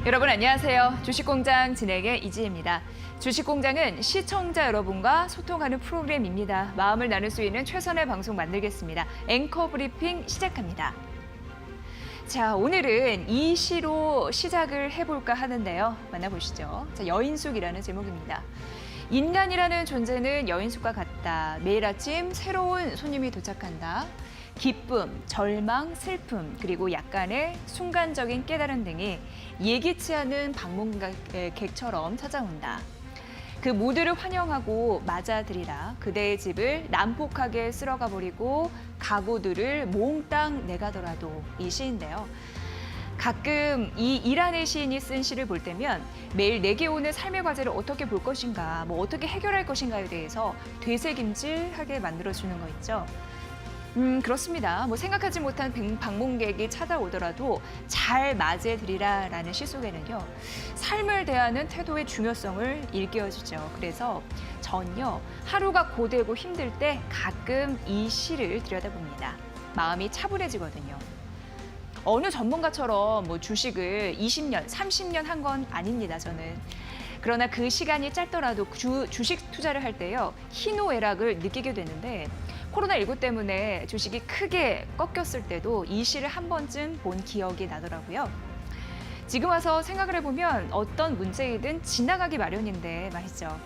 여러분 안녕하세요. 주식공장 진행의 이지혜입니다. 주식공장은 시청자 여러분과 소통하는 프로그램입니다. 마음을 나눌 수 있는 최선의 방송 만들겠습니다. 앵커 브리핑 시작합니다. 자, 오늘은 이 시로 시작을 해볼까 하는데요. 만나보시죠. 자, 여인숙이라는 제목입니다. 인간이라는 존재는 여인숙과 같다. 매일 아침 새로운 손님이 도착한다. 기쁨, 절망, 슬픔, 그리고 약간의 순간적인 깨달음 등이 예기치 않은 방문객처럼 찾아온다. 그 모두를 환영하고 맞아들이라. 그대의 집을 난폭하게 쓸어가 버리고 가구들을 몽땅 내가더라도. 이 시인데요. 가끔 이 이란의 시인이 쓴 시를 볼 때면 매일 내게 오는 삶의 과제를 어떻게 볼 것인가, 어떻게 해결할 것인가에 대해서 되새김질하게 만들어주는 거 있죠. 그렇습니다. 생각하지 못한 방문객이 찾아오더라도 잘 맞이해드리라라는 시 속에는요, 삶을 대하는 태도의 중요성을 일깨워주죠. 그래서 전요, 하루가 고되고 힘들 때 가끔 이 시를 들여다봅니다. 마음이 차분해지거든요. 어느 전문가처럼 주식을 20년, 30년 한 건 아닙니다, 저는. 그러나 그 시간이 짧더라도 주식 투자를 할 때요, 희노애락을 느끼게 되는데, 코로나19 때문에 주식이 크게 꺾였을 때도 이 시를 한 번쯤 본 기억이 나더라고요. 지금 와서 생각을 해보면 어떤 문제이든 지나가기 마련인데 말이죠.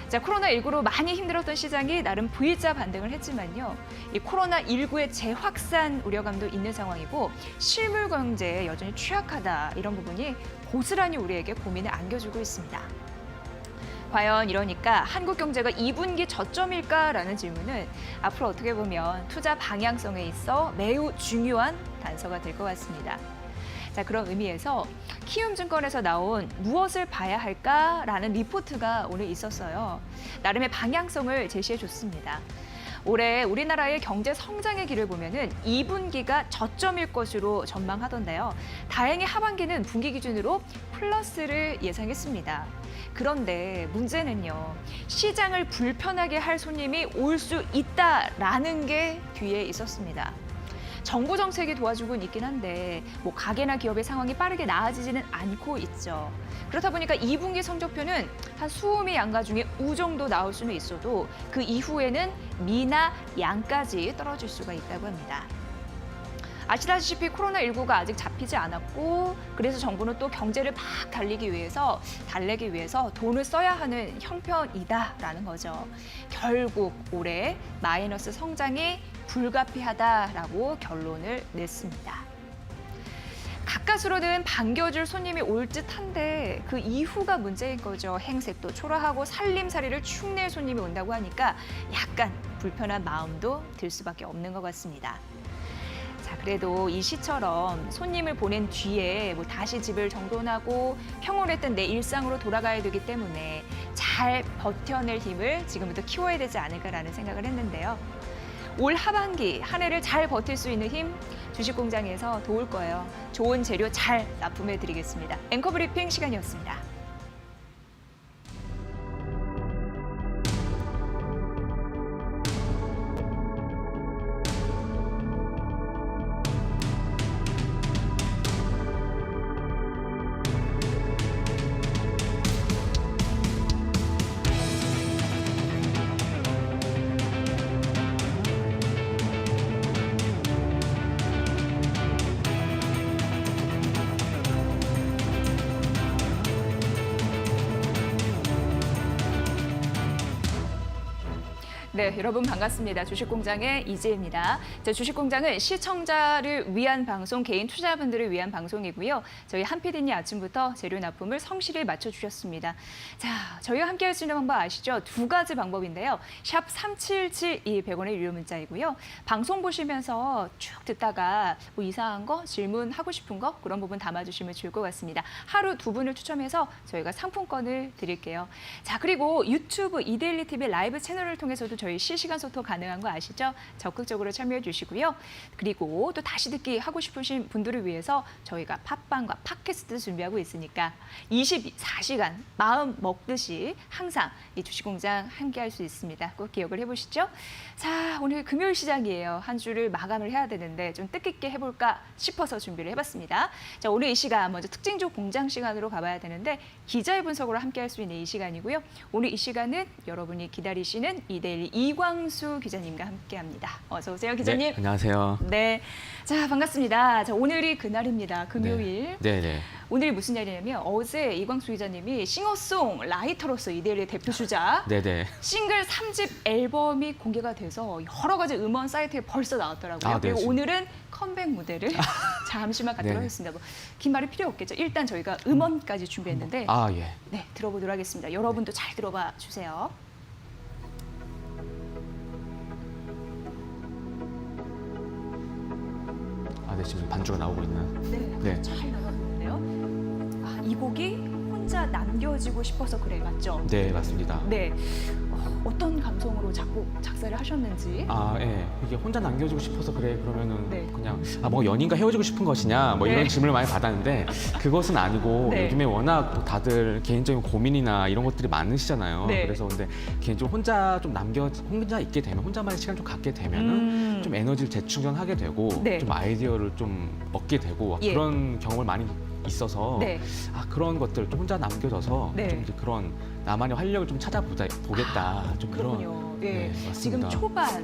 자, 코로나19로 많이 힘들었던 시장이 나름 V자 반등을 했지만요. 이 코로나19의 재확산 우려감도 있는 상황이고 실물 경제에 여전히 취약하다, 이런 부분이 고스란히 우리에게 고민을 안겨주고 있습니다. 과연 이러니까 한국 경제가 2분기 저점일까라는 질문은 앞으로 어떻게 보면 투자 방향성에 있어 매우 중요한 단서가 될 것 같습니다. 자, 그런 의미에서 키움증권에서 나온 무엇을 봐야 할까라는 리포트가 오늘 있었어요. 나름의 방향성을 제시해 줬습니다. 올해 우리나라의 경제 성장의 길을 보면은 2분기가 저점일 것으로 전망하던데요. 다행히 하반기는 분기 기준으로 플러스를 예상했습니다. 그런데 문제는요, 시장을 불편하게 할 손님이 올 수 있다라는 게 뒤에 있었습니다. 정부 정책이 도와주고는 있긴 한데 가게나 기업의 상황이 빠르게 나아지지는 않고 있죠. 그렇다 보니까 2분기 성적표는 한 수음이 양가 중에 우 정도 나올 수는 있어도 그 이후에는 미나 양까지 떨어질 수가 있다고 합니다. 아시다시피 코로나19가 아직 잡히지 않았고, 그래서 정부는 또 경제를 막 달리기 위해서 돈을 써야 하는 형편이다라는 거죠. 결국 올해 마이너스 성장이 불가피하다라고 결론을 냈습니다. 가까스로는 반겨줄 손님이 올 듯한데 그 이후가 문제인 거죠. 행색도 초라하고 살림살이를 축낼 손님이 온다고 하니까 약간 불편한 마음도 들 수밖에 없는 것 같습니다. 자, 그래도 이 시처럼 손님을 보낸 뒤에 다시 집을 정돈하고 평온했던 내 일상으로 돌아가야 되기 때문에 잘 버텨낼 힘을 지금부터 키워야 되지 않을까라는 생각을 했는데요. 올 하반기 한 해를 잘 버틸 수 있는 힘 주식공장에서 도울 거예요. 좋은 재료 잘 납품해 드리겠습니다. 앵커 브리핑 시간이었습니다. 네, 여러분 반갑습니다. 주식공장의 이지혜입니다. 자, 주식공장은 시청자를 위한 방송, 개인 투자분들을 위한 방송이고요. 저희 한 PD님 아침부터 재료 납품을 성실히 맞춰주셨습니다. 자, 저희와 함께 할 수 있는 방법 아시죠? 두 가지 방법인데요. 샵 3772 100원의 유료 문자이고요. 방송 보시면서 쭉 듣다가 이상한 거, 질문하고 싶은 거 그런 부분 담아주시면 좋을 것 같습니다. 하루 두 분을 추첨해서 저희가 상품권을 드릴게요. 자, 그리고 유튜브 이데일리 TV 라이브 채널을 통해서도 저희 저희 실시간 소통 가능한 거 아시죠? 적극적으로 참여해 주시고요. 그리고 또 다시 듣기 하고 싶으신 분들을 위해서 저희가 팟빵과 팟캐스트 준비하고 있으니까 24시간 마음 먹듯이 항상 이 주식공장 함께할 수 있습니다. 꼭 기억을 해보시죠. 자, 오늘 금요일 시장이에요. 한 주를 마감을 해야 되는데 좀 뜻깊게 해볼까 싶어서 준비를 해봤습니다. 자, 오늘 이 시간 먼저 특징주 공장 시간으로 가봐야 되는데 기자의 분석으로 함께할 수 있는 이 시간이고요. 오늘 이 시간은 여러분이 기다리시는 이데일리 이광수 기자님과 함께합니다. 어서 오세요, 기자님. 네, 안녕하세요. 네, 자 반갑습니다. 자, 오늘이 그날입니다. 금요일. 네. 오늘이 무슨 날이냐면 어제 이광수 기자님이 싱어송 라이터로서 이데일리의 대표 주자 네네. 싱글 3집 앨범이 공개가 돼서 여러 가지 음원 사이트에 벌써 나왔더라고요. 네, 그리고 오늘은 컴백 무대를 잠시만 갖도록 네. 하겠습니다. 긴 말이 필요 없겠죠. 일단 저희가 음원까지 준비했는데 예. 네, 들어보도록 하겠습니다. 여러분도 잘 들어봐 주세요. 네, 지금 반주가 나오고 있는. 네, 잘 나가고 있는데요. 이 곡이 혼자 남겨지고 싶어서 그래, 맞죠? 네, 맞습니다. 네. 어떤 감성으로 작사를 하셨는지. 예. 이게 혼자 남겨주고 싶어서 그래 그러면은 네. 그냥 뭐 연인과 헤어지고 싶은 것이냐 뭐 이런 네. 질문을 많이 받았는데 그것은 아니고 네. 요즘에 워낙 뭐 다들 개인적인 고민이나 이런 것들이 많으시잖아요. 네. 그래서 근데 개인적으로 혼자 있게 되면 혼자만의 시간 좀 갖게 되면은 좀 에너지를 재충전하게 되고 네. 좀 아이디어를 좀 얻게 되고 예. 그런 경험을 많이 있어서 네. 그런 것들 좀 혼자 남겨져서 네. 좀 이제 그런 나만의 활력을 좀 찾아보겠다 좀 그렇군요. 그런 예. 맞습니다. 지금 초반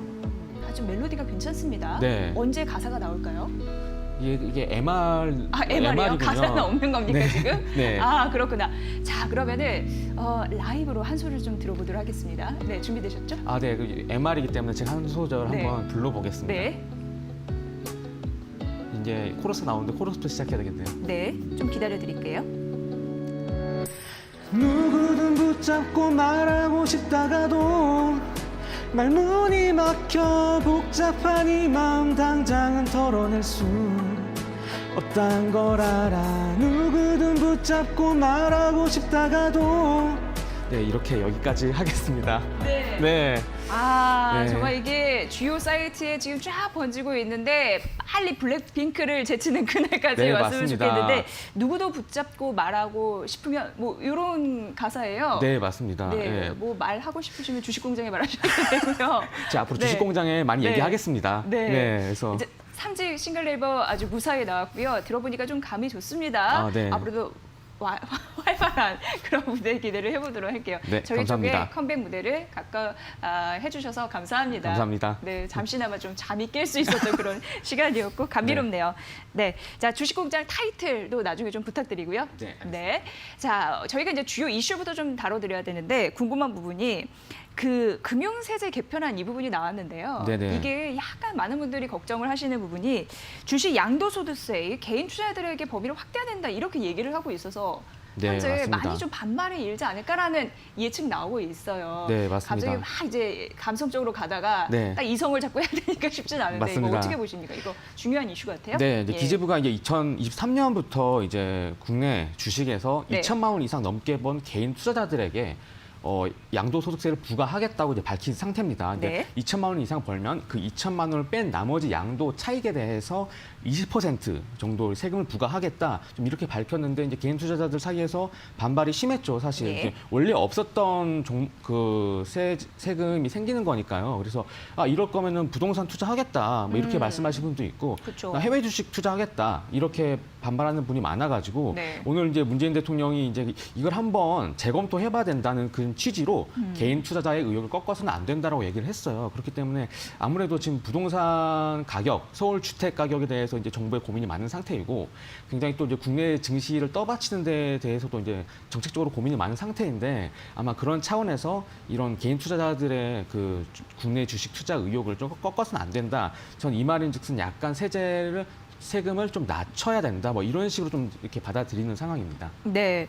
좀 멜로디가 괜찮습니다. 네. 언제 가사가 나올까요? 이게 MR이요? MR이요? 가사는 없는 겁니까 네. 지금? 네. 그렇구나. 자, 그러면은 라이브로 한 소절 좀 들어보도록 하겠습니다. 네, 준비되셨죠? 네. 그 MR이기 때문에 제가 한 소절 네. 한번 불러보겠습니다. 네, 이제 코러스 나오는데 코러스부터 시작해야 되겠네요. 네, 좀 기다려드릴게요. 누구든 붙잡고 말하고 싶다가도 말문이 막혀 복잡한 이 마음 당장은 털어낼 수 없단 걸 알아. 누구든 붙잡고 말하고 싶다가도 네, 이렇게 여기까지 하겠습니다. 네. 네. 네. 정말 이게 주요 사이트에 지금 쫙 번지고 있는데 빨리 블랙핑크를 제치는 그날까지 네, 왔으면 맞습니다. 좋겠는데 누구도 붙잡고 말하고 싶으면 뭐 이런 가사예요. 네, 맞습니다. 네, 예. 뭐 말하고 싶으시면 주식공장에 말하셔도 되고요. 제가 앞으로 네. 주식공장에 많이 네. 얘기하겠습니다. 네. 그래서 이제 3집 싱글 앨범 아주 무사히 나왔고요. 들어보니까 좀 감이 좋습니다. 네. 앞으로도 활발한 그런 무대 기대를 해보도록 할게요. 네, 저희 감사합니다. 쪽에 컴백 무대를 해주셔서 감사합니다. 감사합니다. 네, 잠시나마 좀 잠이 깰 수 있었던 그런 시간이었고 감미롭네요. 네, 자 주식공장 타이틀도 나중에 좀 부탁드리고요. 네, 알겠습니다. 네, 자 저희가 이제 주요 이슈부터 좀 다뤄드려야 되는데 궁금한 부분이 그 금융세제 개편안 이 부분이 나왔는데요. 네네. 이게 약간 많은 분들이 걱정을 하시는 부분이 주식 양도소득세 개인 투자자들에게 범위를 확대된다 이렇게 얘기를 하고 있어서 네, 현재 맞습니다. 많이 좀 반발이 일지 않을까라는 예측 나오고 있어요. 네, 맞습니다. 갑자기 막 이제 감성적으로 가다가 네. 딱 이성을 잡고 해야 되니까 쉽진 않은데 맞습니다. 이거 어떻게 보십니까? 이거 중요한 이슈 같아요. 네, 이제 예. 기재부가 이제 2023년부터 이제 국내 주식에서 네. 2천만 원 이상 넘게 번 개인 투자자들에게 양도소득세를 부과하겠다고 이제 밝힌 상태입니다. 근데 네. 2천만 원 이상 벌면 그 2천만 원을 뺀 나머지 양도 차익에 대해서 20% 정도 세금을 부과하겠다. 좀 이렇게 밝혔는데 이제 개인 투자자들 사이에서 반발이 심했죠. 사실 네. 이제 원래 없었던 그 세금이 생기는 거니까요. 그래서 이럴 거면은 부동산 투자하겠다. 뭐 이렇게 말씀하시는 분도 있고 그쵸. 해외 주식 투자하겠다. 이렇게 반발하는 분이 많아가지고 네. 오늘 이제 문재인 대통령이 이제 이걸 한번 재검토해봐야 된다는 그런 취지로 개인 투자자의 의욕을 꺾어서는 안 된다라고 얘기를 했어요. 그렇기 때문에 아무래도 지금 부동산 가격, 서울 주택 가격에 대해서 이제 정부의 고민이 많은 상태이고 굉장히 또 이제 국내 증시를 떠받치는 데에 대해서도 이제 정책적으로 고민이 많은 상태인데 아마 그런 차원에서 이런 개인 투자자들의 그 국내 주식 투자 의욕을 좀 꺾어서는 안 된다. 전 이 말인즉슨 약간 세제를 세금을 좀 낮춰야 된다. 뭐 이런 식으로 좀 이렇게 받아들이는 상황입니다. 네,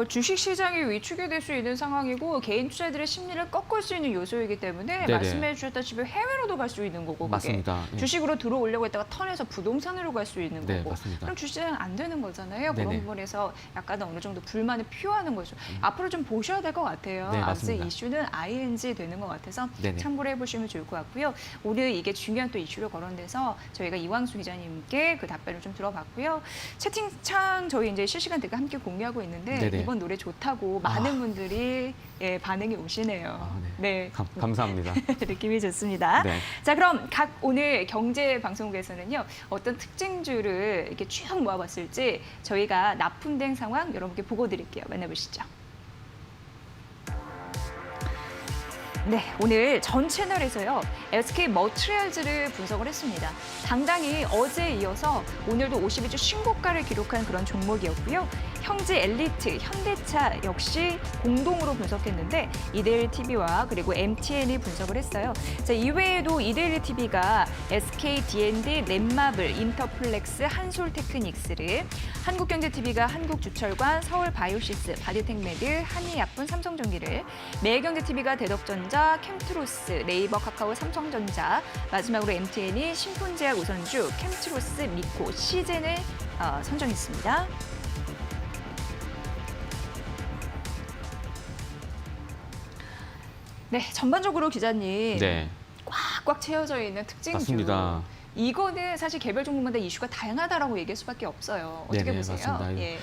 주식 시장이 위축이 될 수 있는 상황이고 개인 투자들의 심리를 꺾을 수 있는 요소이기 때문에 네네. 말씀해 주셨다시피 해외로도 갈 수 있는 거고 그게. 맞습니다. 예. 주식으로 들어오려고 했다가 턴해서 부동산으로 갈 수 있는 네, 거고. 맞습니다. 그럼 주식은 안 되는 거잖아요. 그런 네네. 부분에서 약간 어느 정도 불만을 표하는 거죠. 앞으로 좀 보셔야 될 것 같아요. 네, 아무튼 맞습니다. 이슈는 ING 되는 것 같아서 네네. 참고를 해보시면 좋을 것 같고요. 오늘 이게 중요한 또 이슈로 거론돼서 저희가 이왕수 기자님께 그 답변을 좀 들어봤고요. 채팅창 저희 이제 실시간 댓글 함께 공유하고 있는데 네네. 이번 노래 좋다고 많은 분들이 예, 반응이 오시네요. 아, 네. 감사합니다. 느낌이 좋습니다. 네. 자, 그럼 각 오늘 경제 방송국에서는요, 어떤 특징주를 이렇게 쭉 모아봤을지 저희가 납품된 상황 여러분께 보고 드릴게요. 만나보시죠. 네, 오늘 전 채널에서요, SK 머티리얼즈를 분석을 했습니다. 당당히 어제에 이어서 오늘도 52주 신고가를 기록한 그런 종목이었고요. 형제 엘리트, 현대차 역시 공동으로 분석했는데 이데일리 TV와 그리고 MTN이 분석을 했어요. 자, 이외에도 이데일리 TV가 SK D&D, 넷마블, 인터플렉스, 한솔테크닉스를, 한국경제TV가 한국주철관, 서울바이오시스, 바디텍메드, 한의약품, 삼성전기를, 매일경제TV가 대덕전자, 캠트로스, 네이버, 카카오, 삼성전자, 마지막으로 MTN이 신풍제약 우선주, 캠트로스, 미코, 시젠을 선정했습니다. 네, 전반적으로 기자님 네. 꽉꽉 채워져 있는 특징주. 맞습니다. 이거는 사실 개별 종목마다 이슈가 다양하다라고 얘기할 수밖에 없어요. 어떻게 네네, 보세요? 맞습니다. 예.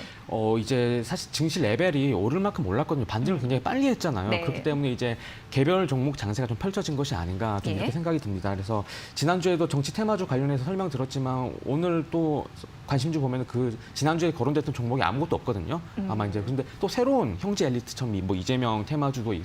이제 사실 증시 레벨이 오를 만큼 올랐거든요. 반등을 굉장히 빨리 했잖아요. 네. 그렇기 때문에 이제 개별 종목 장세가 좀 펼쳐진 것이 아닌가 좀 예. 이렇게 생각이 듭니다. 그래서 지난주에도 정치 테마주 관련해서 설명드렸지만 오늘 또 관심주 보면 그 지난주에 거론됐던 종목이 아무것도 없거든요. 아마 이제 근데 또 새로운 형제 엘리트처럼 뭐 이재명 테마주도 그렇죠.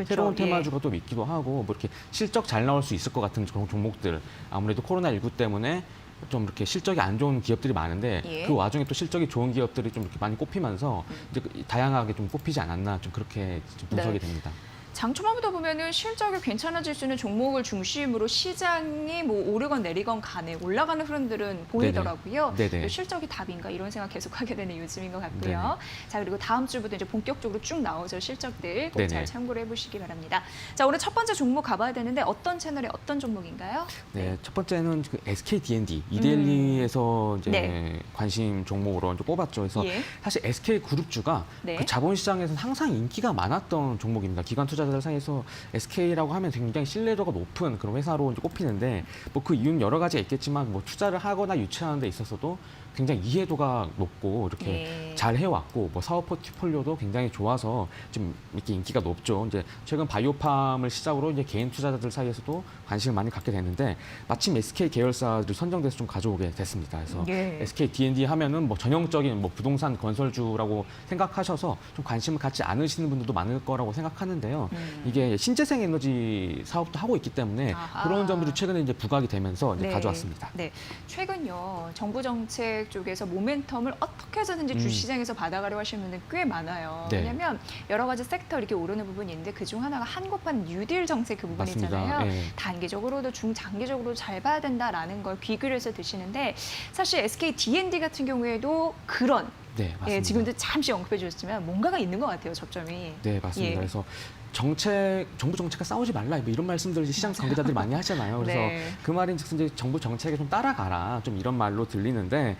새로운 예. 테마주가 또 있기도 하고 뭐 이렇게 실적 잘 나올 수 있을 것 같은 그런 종목들 아무래도 코로나19 때문에 좀 이렇게 실적이 안 좋은 기업들이 많은데 예. 그 와중에 또 실적이 좋은 기업들이 좀 이렇게 많이 꼽히면서 이제 다양하게 좀 꼽히지 않았나 좀 그렇게 좀 분석이 네. 됩니다. 장 초반부터 보면은 실적이 괜찮아질 수 있는 종목을 중심으로 시장이 뭐 오르건 내리건 간에 올라가는 흐름들은 보이더라고요. 네네. 실적이 답인가 이런 생각 계속 하게 되는 요즘인 것 같고요. 자, 그리고 다음 주부터 이제 본격적으로 쭉 나오죠. 실적들 꼭 잘 네네. 참고를 해보시기 바랍니다. 자, 오늘 첫 번째 종목 가봐야 되는데 어떤 채널의 어떤 종목인가요? 네, 첫 번째는 그 SK D&D 이데일리에서 이제 네. 관심 종목으로 이제 꼽았죠. 그래서 예. 사실 SK 그룹주가 네. 그 자본시장에서는 항상 인기가 많았던 종목입니다. 기관 투자자들 사이에서 SK라고 하면 굉장히 신뢰도가 높은 그런 회사로 이제 꼽히는데 뭐 그 이유는 여러 가지가 있겠지만 뭐 투자를 하거나 유치하는 데 있어서도 굉장히 이해도가 높고 이렇게 예. 잘 해왔고 뭐 사업 포트폴리오도 굉장히 좋아서 좀 이렇게 인기가 높죠. 이제 최근 바이오팜을 시작으로 이제 개인 투자자들 사이에서도 관심을 많이 갖게 됐는데 마침 SK 계열사들이 선정돼서 좀 가져오게 됐습니다. 그래서 예. SK D&D 하면은 뭐 전형적인 뭐 부동산 건설주라고 생각하셔서 좀 관심을 갖지 않으시는 분들도 많을 거라고 생각하는데요. 이게 신재생 에너지 사업도 하고 있기 때문에 아하. 그런 점들이 최근에 이제 부각이 되면서 이제 네. 가져왔습니다. 네, 최근요 정부 정책 쪽에서 모멘텀을 어떻게 해서든지 주시장에서 받아가려고 하시는 분들 꽤 많아요. 네. 왜냐하면 여러 가지 섹터 이렇게 오르는 부분이 있는데 그중 하나가 한국판 뉴딜 정책 그 부분이잖아요. 맞습니다. 예. 단기적으로도 중장기적으로도 잘 봐야 된다라는 걸 귀gl여서 드시는데 사실 SK D&D 같은 경우에도 그런 네, 맞습니다. 예, 지금도 잠시 언급해 주셨지만 뭔가가 있는 것 같아요, 접점이. 네, 맞습니다. 예. 그래서 정부 정책과 싸우지 말라 뭐 이런 말씀들을 시장 관계자들이 많이 하잖아요. 그래서 네. 그 말인즉슨 이제 정부 정책에 좀 따라가라 좀 이런 말로 들리는데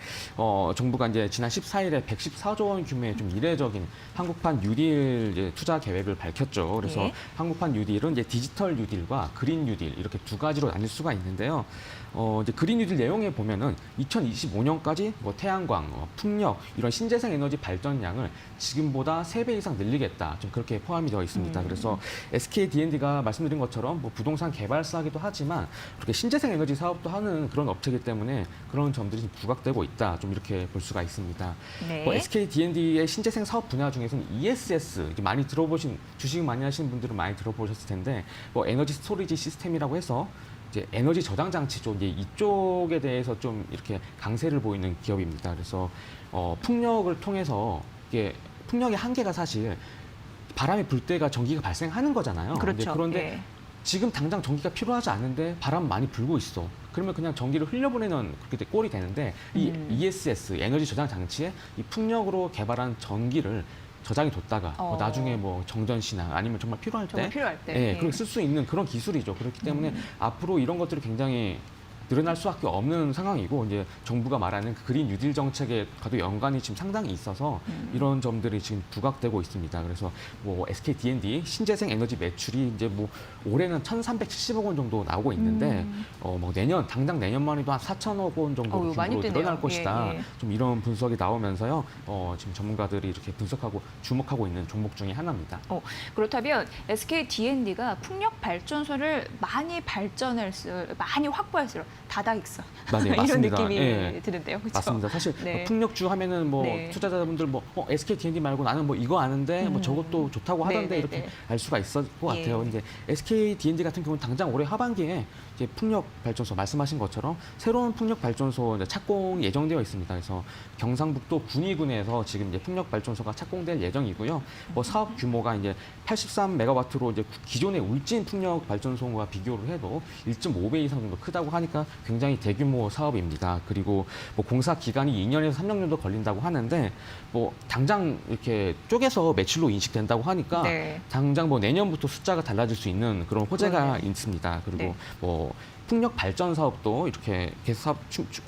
정부가 이제 지난 14일에 114조 원 규모의 좀 이례적인 한국판 뉴딜 이제 투자 계획을 밝혔죠. 그래서 네. 한국판 뉴딜은 이제 디지털 뉴딜과 그린 뉴딜 이렇게 두 가지로 나뉠 수가 있는데요. 이제 그린 뉴딜 내용에 보면은 2025년까지 뭐 태양광, 풍력 이런 신재생 에너지 발전량을 지금보다 3배 이상 늘리겠다. 좀 그렇게 포함이 되어 있습니다. 그래서 SK D&D가 말씀드린 것처럼 뭐 부동산 개발사기도 하지만 그렇게 신재생 에너지 사업도 하는 그런 업체이기 때문에 그런 점들이 좀 부각되고 있다. 좀 이렇게 볼 수가 있습니다. 네. 뭐 SK D&D의 신재생 사업 분야 중에서는 ESS 이제 많이 들어보신 주식 많이 하시는 분들은 많이 들어보셨을 텐데 뭐 에너지 스토리지 시스템이라고 해서 이제 에너지 저장 장치 쪽 이쪽에 대해서 좀 이렇게 강세를 보이는 기업입니다. 그래서 풍력을 통해서 이게 풍력의 한계가 사실 바람이 불 때가 전기가 발생하는 거잖아요. 그렇죠. 그런데 예. 지금 당장 전기가 필요하지 않은데 바람 많이 불고 있어. 그러면 그냥 전기를 흘려보내는 그렇게 꼴이 되는데 이 ESS 에너지 저장 장치에 이 풍력으로 개발한 전기를 저장이 뒀다가 나중에 뭐 정전 시나 아니면 정말 필요할 때, 예, 그렇게 쓸 수 있는 그런 기술이죠. 그렇기 때문에 앞으로 이런 것들이 굉장히 늘어날 수밖에 없는 상황이고 이제 정부가 말하는 그 그린 뉴딜 정책에과도 연관이 지금 상당히 있어서 이런 점들이 지금 부각되고 있습니다. 그래서 뭐 SK D&D 신재생 에너지 매출이 이제 뭐 올해는 1,370억 원 정도 나오고 있는데 뭐 당장 내년만 해도 한 4천억 원 정도 중으로 늘어날 것이다. 좀 이런 분석이 나오면서요. 지금 전문가들이 이렇게 분석하고 주목하고 있는 종목 중에 하나입니다. 그렇다면 SK D&D가 풍력 발전소를 많이 많이 확보할수록 다다익선 이런 맞습니다. 느낌이 드는데요. 그렇죠? 맞습니다. 사실 풍력주 하면은 뭐 투자자분들 뭐 SK D&D 말고 나는 뭐 이거 아는데 뭐 저것도 좋다고 하던데 이렇게 알 수가 있을 것 같아요. 이제 SK D&D 같은 경우는 당장 올해 하반기에 이제 풍력 발전소 말씀하신 것처럼 새로운 풍력 발전소 착공 예정되어 있습니다. 그래서 경상북도 군위군에서 지금 이제 풍력 발전소가 착공될 예정이고요. 뭐 사업 규모가 이제 83메가와트로 이제 기존의 울진 풍력 발전소와 비교를 해도 1.5배 이상 정도 크다고 하니까 굉장히 대규모 사업입니다. 그리고 뭐 공사 기간이 2년에서 3년 정도 걸린다고 하는데 뭐 당장 이렇게 쪼개서 매출로 인식된다고 하니까 당장 뭐 내년부터 숫자가 달라질 수 있는 그런 호재가 있습니다. 그리고 뭐 풍력 발전 사업도 이렇게 계속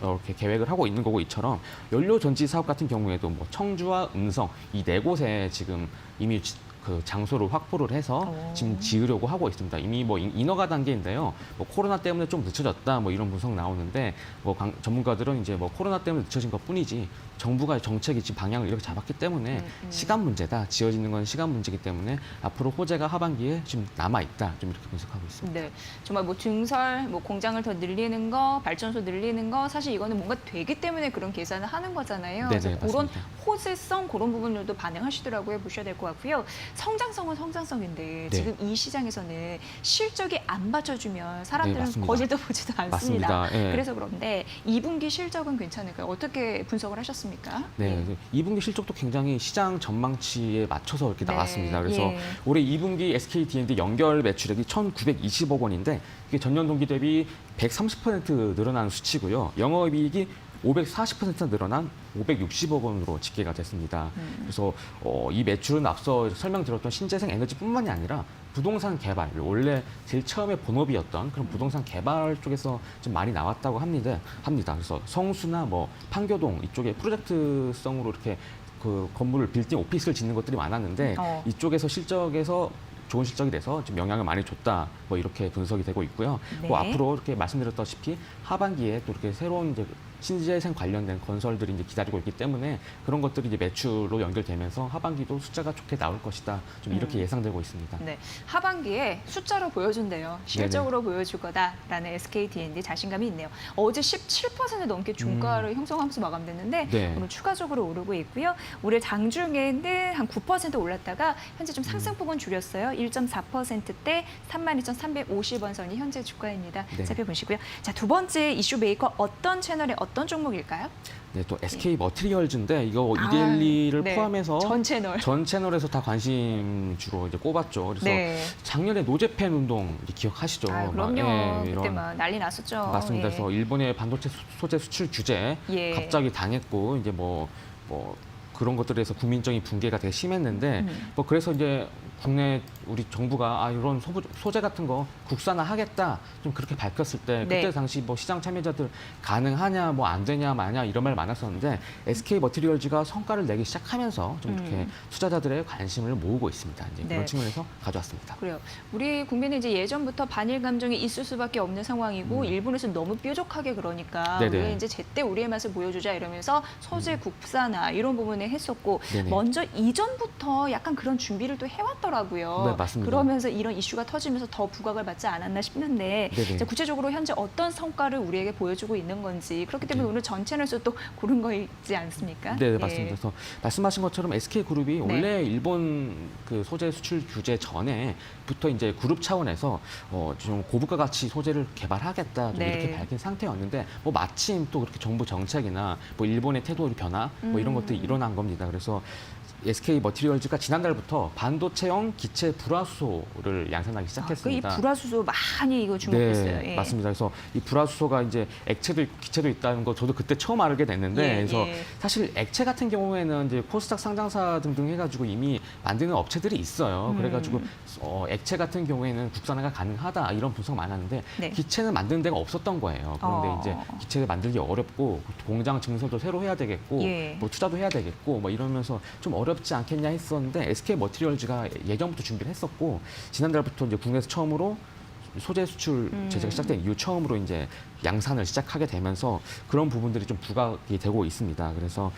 이렇게 계획을 하고 있는 거고 이처럼 연료 전지 사업 같은 경우에도 뭐 청주와 음성 이 네 곳에 지금 이미 그 장소를 확보를 해서 지금 지으려고 하고 있습니다. 이미 뭐 인허가 단계인데요. 뭐 코로나 때문에 좀 늦춰졌다 뭐 이런 분석 나오는데 뭐 전문가들은 이제 뭐 코로나 때문에 늦춰진 것뿐이지 정부가 정책이 지금 방향을 이렇게 잡았기 때문에 시간 문제다. 지어지는 건 시간 문제이기 때문에 앞으로 호재가 하반기에 지금 남아 있다. 좀 이렇게 분석하고 있습니다. 네, 정말 뭐 증설, 뭐 공장을 더 늘리는 거, 발전소 늘리는 거 사실 이거는 뭔가 되기 때문에 그런 계산을 하는 거잖아요. 네네, 그래서 그런 맞습니다. 호재성 그런 부분들도 반영하시더라고요. 보셔야 될 것 같고요. 성장성은 성장성인데 지금 이 시장에서는 실적이 안 받쳐주면 사람들은 맞습니다. 거질도 보지도 않습니다. 맞습니다. 그래서 그런데 2분기 실적은 괜찮을까요? 어떻게 분석을 하셨습니까? 네, 2분기 실적도 굉장히 시장 전망치에 맞춰서 이렇게 나왔습니다. 그래서 올해 2분기 SK D&D 연결 매출액이 1,920억 원인데 이게 전년 동기 대비 130% 늘어난 수치고요. 영업이익이 540% 늘어난 560억 원으로 집계가 됐습니다. 그래서 이 매출은 앞서 설명드렸던 신재생 에너지뿐만이 아니라 부동산 개발, 원래 제일 처음에 본업이었던 그런 부동산 개발 쪽에서 좀 많이 나왔다고 합니다. 그래서 성수나 뭐 판교동 이쪽에 프로젝트성으로 이렇게 그 건물을 빌딩 오피스를 짓는 것들이 많았는데 이쪽에서 실적에서 좋은 실적이 돼서 좀 영향을 많이 줬다. 뭐 이렇게 분석이 되고 있고요. 뭐 앞으로 이렇게 말씀드렸다시피 하반기에 또 이렇게 새로운 이제 신재생 관련된 건설들이 이제 기다리고 있기 때문에 그런 것들이 이제 매출로 연결되면서 하반기도 숫자가 좋게 나올 것이다. 좀 이렇게 예상되고 있습니다. 네, 하반기에 숫자로 보여준대요. 실적으로 보여줄 거다라는 SK D&D 자신감이 있네요. 어제 17% 넘게 중가를 형성하면서 마감됐는데 오늘 추가적으로 오르고 있고요. 올해 장중에는 한 9% 올랐다가 현재 좀 상승폭은 줄였어요. 1.4%대 32,350원 선이 현재 주가입니다. 살펴보시고요. 자, 두 번째 이슈 메이커 어떤 채널에 어떤 종목일까요? 네, 또 SK 머티리얼즈인데 이거 이데일리를 포함해서 전 채널에서 다 관심주로 이제 꼽았죠. 그래서 작년에 노제팬 운동 기억하시죠? 그럼요. 그때 막 난리 났었죠. 맞습니다. 그래서 일본의 반도체 소재 수출 규제 갑자기 당했고 이제 뭐 그런 것들에서 국민적인 붕괴가 되게 심했는데 뭐 그래서 이제 국내 우리 정부가 이런 소재 같은 거 국산화하겠다 좀 그렇게 밝혔을 때 그때 당시 뭐 시장 참여자들 가능하냐 뭐 안 되냐 마냐 이런 말 많았었는데 SK 머티리얼즈가 성과를 내기 시작하면서 좀 이렇게 투자자들의 관심을 모으고 있습니다. 이제 그런 측면에서 가져왔습니다. 그래요. 우리 국민은 이제 예전부터 반일 감정이 있을 수밖에 없는 상황이고 일본에서 너무 뾰족하게 그러니까 우리 이제 제때 우리의 맛을 보여주자 이러면서 소재 국산화 이런 부분에 했었고 먼저 이전부터 약간 그런 준비를 또 해왔더라고요. 네, 맞습니다. 그러면서 이런 이슈가 터지면서 더 부각을 받지 않았나 싶는데 자, 구체적으로 현재 어떤 성과를 우리에게 보여주고 있는 건지 그렇기 때문에 오늘 전 채널에서 또 고른 거이지 않습니까? 네, 맞습니다. 그래서 말씀하신 것처럼 SK그룹이 원래 일본 그 소재 수출 규제 전에부터 이제 그룹 차원에서 좀 고부가 가치 소재를 개발하겠다 좀 이렇게 밝힌 상태였는데 뭐 마침 또 그렇게 정부 정책이나 뭐 일본의 태도의 변화 뭐 이런 것들이 일어난 겁니다. 그래서 SK 머티리얼즈가 지난달부터 반도체형 기체 불화수소를 양산하기 시작했습니다. 이 불화수소 많이 이거 주목됐어요. 네, 예. 맞습니다. 그래서 이 불화수소가 이제 액체도 있고 기체도 있다는 거 저도 그때 처음 알게 됐는데, 예, 그래서 예. 사실 액체 같은 경우에는 이제 코스닥 상장사 등등 해가지고 이미 만드는 업체들이 있어요. 그래가지고 액체 같은 경우에는 국산화가 가능하다 이런 분석 많았는데 네. 기체는 만드는 데가 없었던 거예요. 그런데 이제 기체를 만들기 어렵고 공장 증설도 새로 해야 되겠고 예. 뭐 투자도 해야 되겠고 뭐 이러면서 좀 어렵지 않겠냐 했었는데 SK 머티리얼즈가 예전부터 준비를 했었고 지난달부터 이제 국내에서 처음으로 소재 수출 제재가 시작된 이후 처음으로 이제 양산을 시작하게 되면서 그런 부분들이 좀 부각이 되고 있습니다. 그래서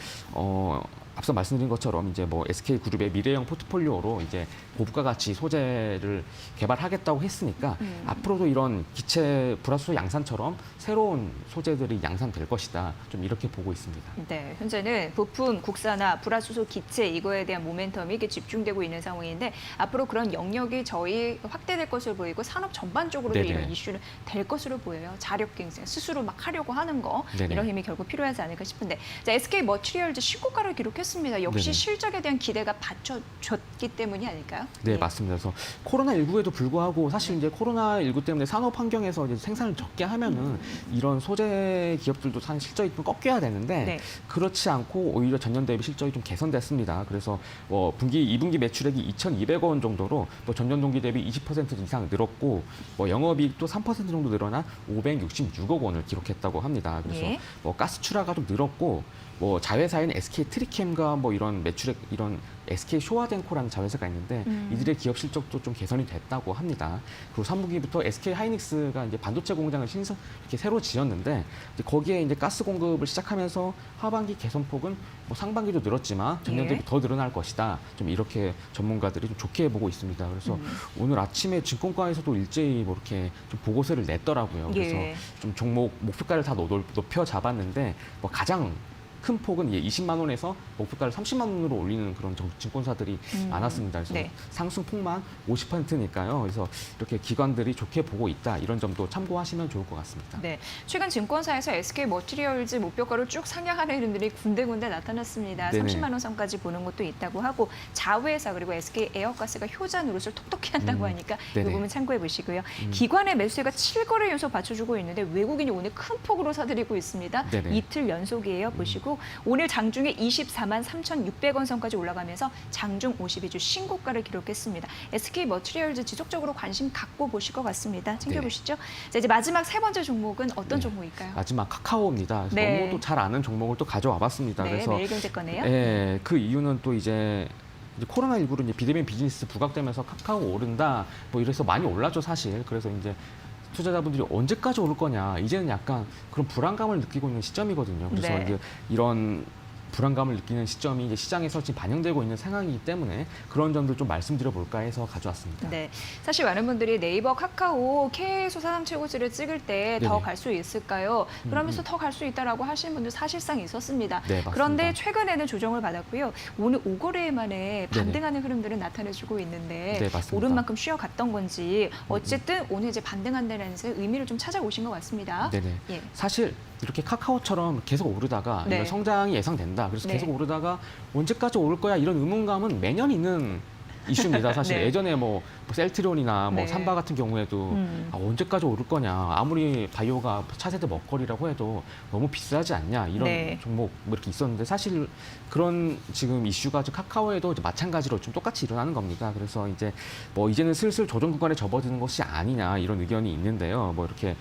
앞서 말씀드린 것처럼 이제 뭐 SK 그룹의 미래형 포트폴리오로 이제 고부가 가치 소재를 개발하겠다고 했으니까 앞으로도 이런 기체 불화수소 양산처럼 새로운 소재들이 양산될 것이다. 좀 이렇게 보고 있습니다. 네, 현재는 부품 국산화, 불화수소 기체 이거에 대한 모멘텀이 이렇게 집중되고 있는 상황인데 앞으로 그런 영역이 저희 확대될 것으로 보이고 산업 전반적으로도 네네. 이런 이슈는 될 것으로 보여요. 자력 경쟁 스스로 막 하려고 하는 거 네네. 이런 힘이 결국 필요하지 않을까 싶은데 자, SK 머티리얼즈 신고가를 기록했습니다. 역시 네네. 실적에 대한 기대가 받쳐졌기 때문이 아닐까요? 네, 예. 맞습니다. 그래서 코로나19에도 불구하고 사실 이제 코로나19 때문에 산업 환경에서 이제 생산을 적게 하면은 이런 소재 기업들도 사실 실적이 좀 꺾여야 되는데 네. 그렇지 않고 오히려 전년 대비 실적이 좀 개선됐습니다. 그래서 뭐 2분기 매출액이 2,200억 원 정도로 또 전년 동기 대비 20% 이상 늘었고 뭐 영업이익도 3% 정도 늘어난 566억 원을 기록했다고 합니다. 그래서 예. 뭐 가스 출하가 좀 늘었고 뭐 자회사인 SK 트리캠과 뭐 이런 매출액 이런 SK 쇼와덴코라는 자회사가 있는데 이들의 기업 실적도 좀 개선이 됐다고 합니다. 그리고 3분기부터 SK 하이닉스가 이제 반도체 공장을 이렇게 새로 지었는데 이제 거기에 이제 가스 공급을 시작하면서 하반기 개선폭은 뭐 상반기도 늘었지만 전년 예. 대비 더 늘어날 것이다. 좀 이렇게 전문가들이 좀 좋게 보고 있습니다. 그래서 오늘 아침에 증권가에서도 일제히 뭐 이렇게 좀 보고서를 냈더라고요. 그래서 예. 좀 종목 목표가를 다 높여 잡았는데 뭐 가장 큰 폭은 20만 원에서 목표가를 30만 원으로 올리는 그런 증권사들이 많았습니다. 그래서 네. 상승폭만 50%니까요. 그래서 이렇게 기관들이 좋게 보고 있다. 이런 점도 참고하시면 좋을 것 같습니다. 네, 최근 증권사에서 SK 머티리얼즈 목표가를 쭉 상향하는 흐름들이 군데군데 나타났습니다. 네네. 30만 원 선까지 보는 것도 있다고 하고 자회사 그리고 SK 에어가스가 효자 노릇을 톡톡히 한다고 하니까 이 네네. 부분 참고해 보시고요. 기관의 매수세가 7거래 연속 받쳐주고 있는데 외국인이 오늘 큰 폭으로 사들이고 있습니다. 네네. 이틀 연속이에요. 보시고 오늘 장중에 24만 3,600원 선까지 올라가면서 장중 52주 신고가를 기록했습니다. SK 머티리얼즈 지속적으로 관심 갖고 보실 것 같습니다. 챙겨보시죠. 자, 이제 마지막 세 번째 종목은 어떤 네. 종목일까요? 마지막 카카오입니다. 그래서 네. 너무도 잘 아는 종목을 또 가져와 봤습니다. 네, 그래서 매일경제 거네요. 예, 그 이유는 또 이제 코로나19로 이제 비대면 비즈니스 부각되면서 카카오 오른다 뭐 이래서 많이 올랐죠 사실. 그래서 이제 투자자분들이 언제까지 오를 거냐 이제는 약간 그런 불안감을 느끼고 있는 시점이거든요. 그래서 네. 이제 이런 불안감을 느끼는 시점이 이제 시장에서 지금 반영되고 있는 상황이기 때문에 그런 점들 좀 말씀드려 볼까 해서 가져왔습니다. 네, 사실 많은 분들이 네이버, 카카오 K소 사상 최고치를 찍을 때 더 네네. 갈 수 있을까요? 그러면서 더 갈 수 있다라고 하시는 분들 사실상 있었습니다. 네, 맞습니다. 그런데 최근에는 조정을 받았고요. 오늘 5거래 만에 반등하는 흐름들은 나타내주고 있는데 네, 맞습니다. 오른 만큼 쉬어갔던 건지 어쨌든 오늘 이제 반등한다는 의미를 좀 찾아오신 것 같습니다. 네네. 예. 사실 이렇게 카카오처럼 계속 오르다가 네. 이런 성장이 예상된다. 그래서 네. 계속 오르다가 언제까지 오를 거야 이런 의문감은 매년 있는 이슈입니다. 사실 네. 예전에 뭐 셀트리온이나 뭐 네. 삼바 같은 경우에도 언제까지 오를 거냐. 아무리 바이오가 차세대 먹거리라고 해도 너무 비싸지 않냐. 이런 네. 종목 뭐 이렇게 있었는데 사실 그런 지금 이슈가 카카오에도 이제 마찬가지로 좀 똑같이 일어나는 겁니다. 그래서 이제 뭐 이제는 슬슬 조정 구간에 접어드는 것이 아니냐 이런 의견이 있는데요. 뭐 이렇게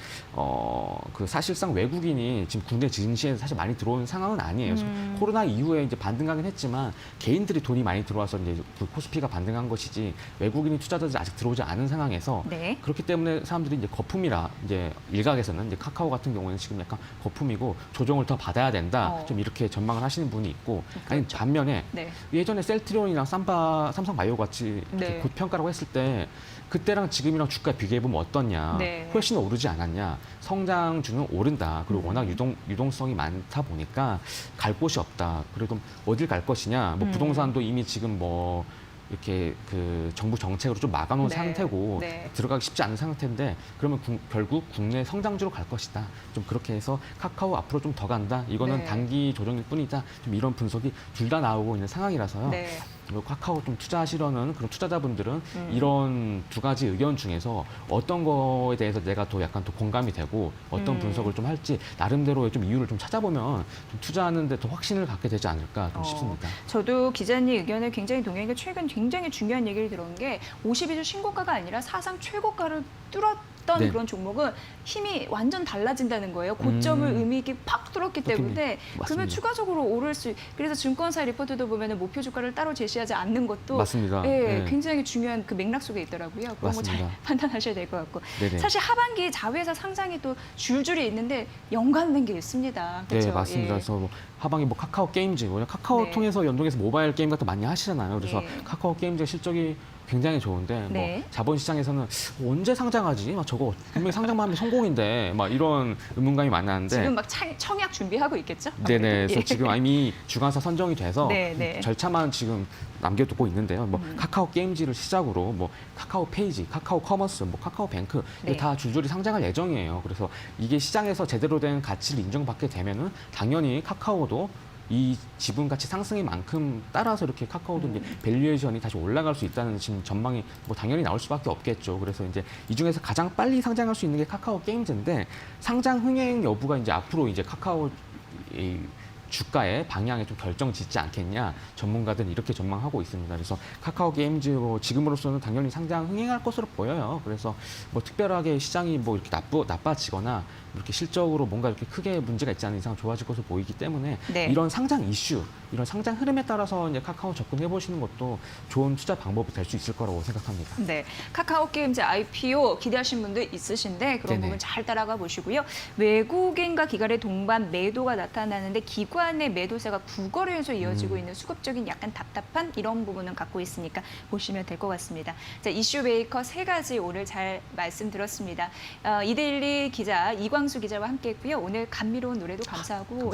그 사실상 외국인이 지금 국내 증시에 사실 많이 들어오는 상황은 아니에요. 코로나 이후에 이제 반등하긴 했지만 개인들이 돈이 많이 들어와서 이제 그 코스피가 반등한 것이지 외국인이 투자자들이 아직 들어오지 않은 상황에서 네. 그렇기 때문에 사람들이 이제 거품이라 이제 일각에서는 이제 카카오 같은 경우는 지금 약간 거품이고 조정을 더 받아야 된다. 좀 이렇게 전망을 하시는 분이 있고 아니 반면에 네. 예전에 셀트리온이랑 삼성바이오 같이 네. 고평가라고 했을 때 그때랑 지금이랑 주가 비교해 보면 어떻냐? 네. 훨씬 오르지 않았냐? 성장주는 오른다. 그리고 워낙 유동성이 많다 보니까 갈 곳이 없다. 그래도 어딜 갈 것이냐? 뭐 부동산도 이미 지금 뭐 이렇게 그 정부 정책으로 좀 막아놓은 네. 상태고 네. 들어가기 쉽지 않은 상태인데 그러면 결국 국내 성장주로 갈 것이다. 좀 그렇게 해서 카카오 앞으로 좀 더 간다. 이거는 네. 단기 조정일 뿐이다. 좀 이런 분석이 둘 다 나오고 있는 상황이라서요. 네. 뭐 카카오 좀 투자하시려는 그런 투자자분들은 이런 두 가지 의견 중에서 어떤 거에 대해서 내가 더 약간 더 공감이 되고 어떤 분석을 좀 할지 나름대로의 좀 이유를 좀 찾아보면 좀 투자하는데 더 확신을 갖게 되지 않을까 좀 싶습니다. 저도 기자님 의견에 굉장히 동의하는 게 최근 굉장히 중요한 얘기를 들은 게 52주 신고가가 아니라 사상 최고가를 뚫었던 네. 그런 종목은 힘이 완전 달라진다는 거예요. 고점을 의미 있게 팍 뚫었기 때문에 그러면 맞습니다. 추가적으로 오를 수 그래서 증권사 리포트도 보면 목표 주가를 따로 제시하지 않는 것도 맞습니다. 예, 네. 굉장히 중요한 그 맥락 속에 있더라고요. 그런 거 잘 맞습니다. 판단하셔야 될 것 같고 네네. 사실 하반기 자회사 상장이 또 줄줄이 있는데 연관된 게 있습니다. 그렇죠? 네, 맞습니다. 예. 그래서 뭐 하방에 뭐 카카오 게임즈, 카카오 네. 통해서 연동해서 모바일 게임 같은 거 많이 하시잖아요. 그래서 예. 카카오 게임즈 실적이 굉장히 좋은데 네. 뭐 자본시장에서는 언제 상장하지? 막 저거 분명히 상장만 하면 성공인데 막 이런 의문감이 많았는데 지금 막 청약 준비하고 있겠죠? 네네. 아무래도. 그래서 예. 지금 이미 주관사 선정이 돼서 네, 네. 절차만 지금 남겨두고 있는데요. 뭐 카카오 게임즈를 시작으로 뭐 카카오 페이지, 카카오 커머스, 뭐 카카오 뱅크 이게 네. 다 줄줄이 상장할 예정이에요. 그래서 이게 시장에서 제대로 된 가치를 인정받게 되면은 당연히 카카오도 이 지분 가치 상승인 만큼 따라서 이렇게 카카오도 이제 밸류에이션이 다시 올라갈 수 있다는 지금 전망이 뭐 당연히 나올 수밖에 없겠죠. 그래서 이제 이 중에서 가장 빨리 상장할 수 있는 게 카카오 게임즈인데 상장 흥행 여부가 이제 앞으로 이제 카카오 이 주가의 방향에 좀 결정 짓지 않겠냐 전문가들은 이렇게 전망하고 있습니다. 그래서 카카오 게임즈 뭐 지금으로서는 당연히 상장 흥행할 것으로 보여요. 그래서 뭐 특별하게 시장이 뭐 이렇게 나빠지거나 이렇게 실적으로 뭔가 이렇게 크게 문제가 있지 않은 이상 좋아질 것으로 보이기 때문에 네. 이런 상장 이슈, 이런 상장 흐름에 따라서 이제 카카오 접근해 보시는 것도 좋은 투자 방법이 될 수 있을 거라고 생각합니다. 네, 카카오 게임즈 IPO 기대하신 분들 있으신데 그런 네네. 부분 잘 따라가 보시고요. 외국인과 기관의 동반 매도가 나타나는데 기관의 매도세가 9거래 연속 이어지고 있는 수급적인 약간 답답한 이런 부분은 갖고 있으니까 보시면 될 것 같습니다. 자, 이슈 메이커 세 가지 오늘 잘 말씀드렸습니다. 이데일리 기자 이광수 기자와 함께했고요. 오늘 감미로운 노래도 감사하고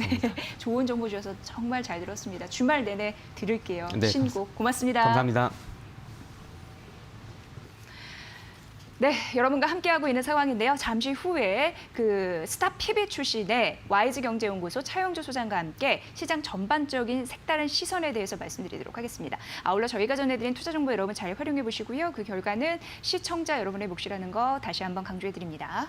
좋은 정보 주셔서 정말 잘 들었습니다. 주말 내내 들을게요. 네, 신곡 고맙습니다. 감사합니다. 네, 여러분과 함께하고 있는 상황인데요. 잠시 후에 그 스타 PB 출신의 YG경제연구소 차영주 소장과 함께 시장 전반적인 색다른 시선에 대해서 말씀드리도록 하겠습니다. 아울러 저희가 전해드린 투자 정보 여러분 잘 활용해 보시고요. 그 결과는 시청자 여러분의 몫이라는 거 다시 한번 강조해 드립니다.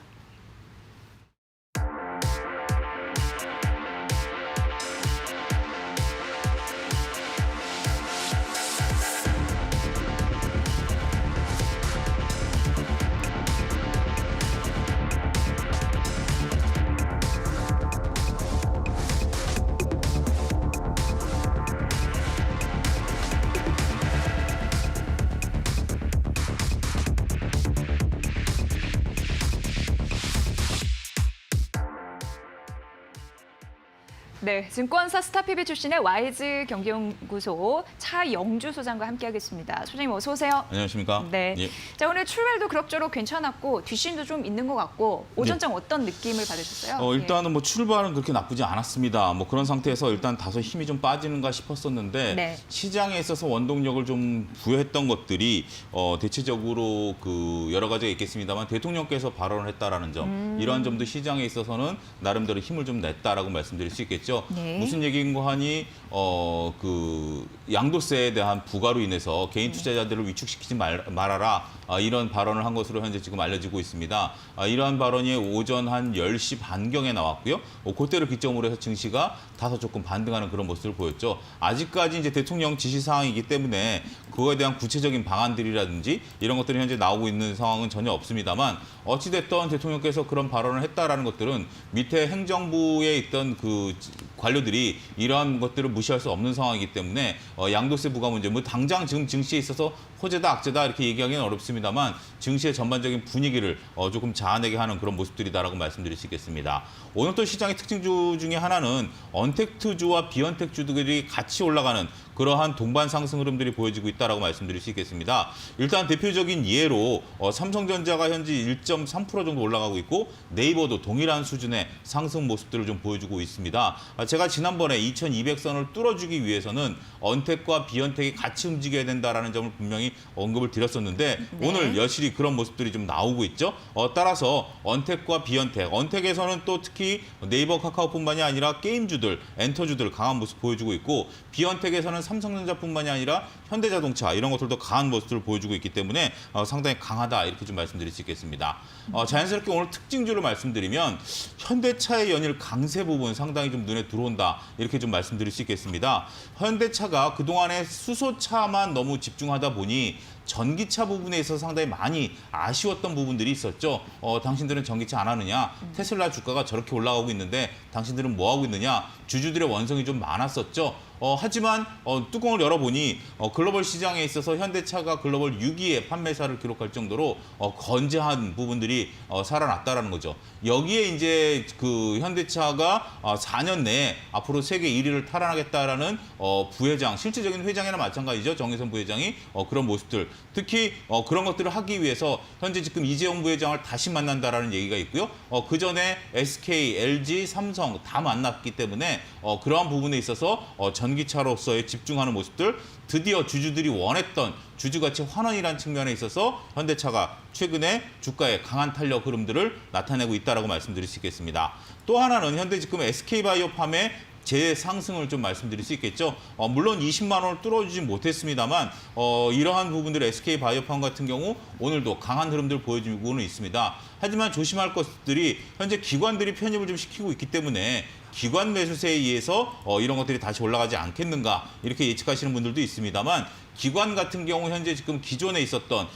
네, 증권사 스타피비 출신의 와이즈 경제연구소 차영주 소장과 함께하겠습니다. 소장님 어서 오세요. 안녕하십니까? 네. 예. 자, 오늘 출발도 그럭저럭 괜찮았고 뒷심도 좀 있는 것 같고 오전장 어떤 느낌을 받으셨어요? 일단은 뭐 출발은 그렇게 나쁘지 않았습니다. 뭐 그런 상태에서 일단 다소 힘이 좀 빠지는가 싶었었는데 네. 시장에 있어서 원동력을 좀 부여했던 것들이 대체적으로 그 여러 가지가 있겠습니다만 대통령께서 발언을 했다라는 점 이러한 점도 시장에 있어서는 나름대로 힘을 좀 냈다라고 말씀드릴 수 있겠죠. 네. 무슨 얘기인가 하니 그 양도세에 대한 부과로 인해서 개인 투자자들을 위축시키지 말아라 이런 발언을 한 것으로 현재 지금 알려지고 있습니다. 이러한 발언이 오전 한 10시 반경에 나왔고요. 그때를 기점으로 해서 증시가 다소 조금 반등하는 그런 모습을 보였죠. 아직까지 이제 대통령 지시 사항이기 때문에 그거에 대한 구체적인 방안들이라든지 이런 것들이 현재 나오고 있는 상황은 전혀 없습니다만 어찌됐든 대통령께서 그런 발언을 했다라는 것들은 밑에 행정부에 있던 그 관료들이 이러한 것들을 무시할 수 없는 상황이기 때문에 양도세 부과 문제, 뭐 당장 지금 증시에 있어서 호재다 악재다 이렇게 얘기하기는 어렵습니다만 증시의 전반적인 분위기를 조금 자아내게 하는 그런 모습들이다라고 말씀드릴 수 있겠습니다. 오늘 또 시장의 특징주 중에 하나는 언택트주와 비언택주들이 같이 올라가는 그러한 동반 상승 흐름들이 보여지고 있다라고 말씀드릴 수 있겠습니다. 일단 대표적인 예로 삼성전자가 현재 1.3% 정도 올라가고 있고 네이버도 동일한 수준의 상승 모습들을 좀 보여주고 있습니다. 제가 지난번에 2200선을 뚫어주기 위해서는 언택과 비언택이 같이 움직여야 된다라는 점을 분명히 언급을 드렸었는데 네. 오늘 여실히 그런 모습들이 좀 나오고 있죠. 따라서 언택과 비언택, 언택에서는 또 특히 네이버 카카오뿐만이 아니라 게임주들, 엔터주들 강한 모습 보여주고 있고 비언택에서는 삼성전자뿐만이 아니라 현대자동차 이런 것들도 강한 모습을 보여주고 있기 때문에 상당히 강하다 이렇게 좀 말씀드릴 수 있겠습니다. 자연스럽게 오늘 특징주를 말씀드리면 현대차의 연일 강세 부분 상당히 좀 눈에 들어온다 이렇게 좀 말씀드릴 수 있겠습니다. 현대차가 그동안에 수소차만 너무 집중하다 보니 전기차 부분에 있어서 상당히 많이 아쉬웠던 부분들이 있었죠. 당신들은 전기차 안 하느냐? 테슬라 주가가 저렇게 올라가고 있는데 당신들은 뭐 하고 있느냐? 주주들의 원성이 좀 많았었죠. 하지만 뚜껑을 열어보니 글로벌 시장에 있어서 현대차가 글로벌 6위의 판매사를 기록할 정도로 건재한 부분들이 살아났다라는 거죠. 여기에 이제 그 현대차가 4년 내에 앞으로 세계 1위를 탈환하겠다라는 부회장, 실질적인 회장이나 마찬가지죠. 정의선 부회장이 그런 모습들, 특히 그런 것들을 하기 위해서 현재 지금 이재용 부회장을 다시 만난다라는 얘기가 있고요. 그 전에 SK, LG, 삼성 다 만났기 때문에 그러한 부분에 있어서 전기차로서의 집중하는 모습들, 드디어 주주들이 원했던 주주가치 환원이라는 측면에 있어서 현대차가 최근에 주가의 강한 탄력 흐름들을 나타내고 있다라고 말씀드릴 수 있겠습니다. 또 하나는 현대 지금 SK바이오팜의 재상승을 좀 말씀드릴 수 있겠죠. 물론 20만 원을 뚫어주지 못했습니다만 이러한 부분들 SK바이오팜 같은 경우 오늘도 강한 흐름들을 보여주고는 있습니다. 하지만 조심할 것들이 현재 기관들이 편입을 좀 시키고 있기 때문에 기관 매수세에 의해서 이런 것들이 다시 올라가지 않겠는가 이렇게 예측하시는 분들도 있습니다만 기관 같은 경우 현재 지금 기존에 있었던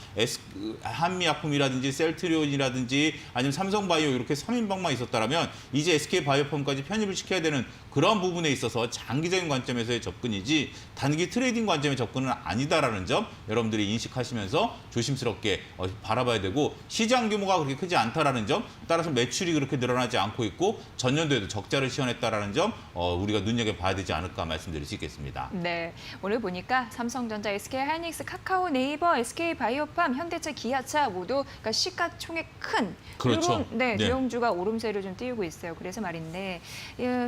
한미약품이라든지 셀트리온이라든지 아니면 삼성바이오 이렇게 3인방만 있었다면 이제 SK바이오팜까지 편입을 시켜야 되는 그런 부분에 있어서 장기적인 관점에서의 접근이지 단기 트레이딩 관점의 접근은 아니다라는 점 여러분들이 인식하시면서 조심스럽게 바라봐야 되고 시장 규모가 그렇게 크지 않다라는 점 따라서 매출이 그렇게 늘어나지 않고 있고 전년도에도 적자를 시현했다라는 점 우리가 눈여겨봐야 되지 않을까 말씀드릴 수 있겠습니다. 네, 오늘 보니까 삼성전자, SK하이닉스, 카카오, 네이버, SK바이오팜, 현대차, 기아차 모두 그러니까 시가총액 큰 그렇죠. 이런 네. 대형주가 오름세를 좀 띄우고 있어요. 그래서 말인데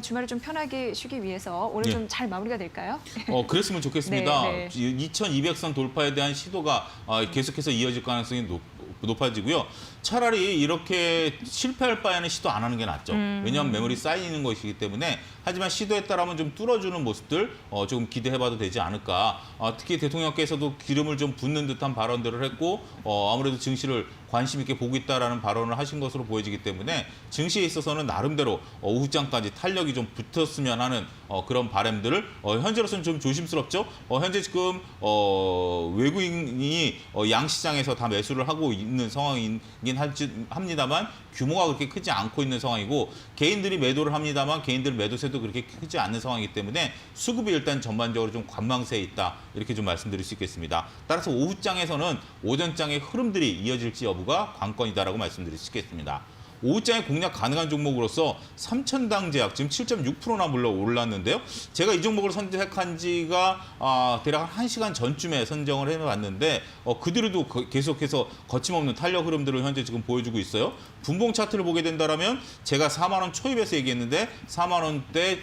주말을 좀 편하게 쉬기 위해서 오늘 네. 좀 잘 마무리가 될까요? 그랬으면 좋겠습니다. 네, 네. 2200선 돌파에 대한 시도가 계속해서 이어질 가능성이 높아지고요. 차라리 이렇게 실패할 바에는 시도 안 하는 게 낫죠. 왜냐하면 메모리 쌓이는 것이기 때문에 하지만 시도했다라면 좀 뚫어주는 모습들 조금 기대해봐도 되지 않을까. 특히 대통령께서도 기름을 좀 붓는 듯한 발언들을 했고 아무래도 증시를 관심 있게 보고 있다라는 발언을 하신 것으로 보여지기 때문에 증시에 있어서는 나름대로 오후장까지 탄력이 좀 붙었으면 하는 그런 바람들을 현재로서는 좀 조심스럽죠. 현재 지금 외국인이 양시장에서 다 매수를 하고 있는 상황이긴 합니다만 규모가 그렇게 크지 않고 있는 상황이고 개인들이 매도를 합니다만 개인들 매도세도 그렇게 크지 않는 상황이기 때문에 수급이 일단 전반적으로 좀 관망세에 있다 이렇게 좀 말씀드릴 수 있겠습니다. 따라서 오후장에서는 오전장의 흐름들이 이어질지 여부가 관건이다라고 말씀드릴 수 있겠습니다. 오후장에 공략 가능한 종목으로서 삼천당 제약 지금 7.6%나 물러 올랐는데요. 제가 이 종목을 선택한 지가 대략 1시간 전쯤에 선정을 해봤는데 그 뒤로도 계속해서 거침없는 탄력 흐름들을 현재 지금 보여주고 있어요. 분봉 차트를 보게 된다면 제가 4만 원 초입에서 얘기했는데 4만 원대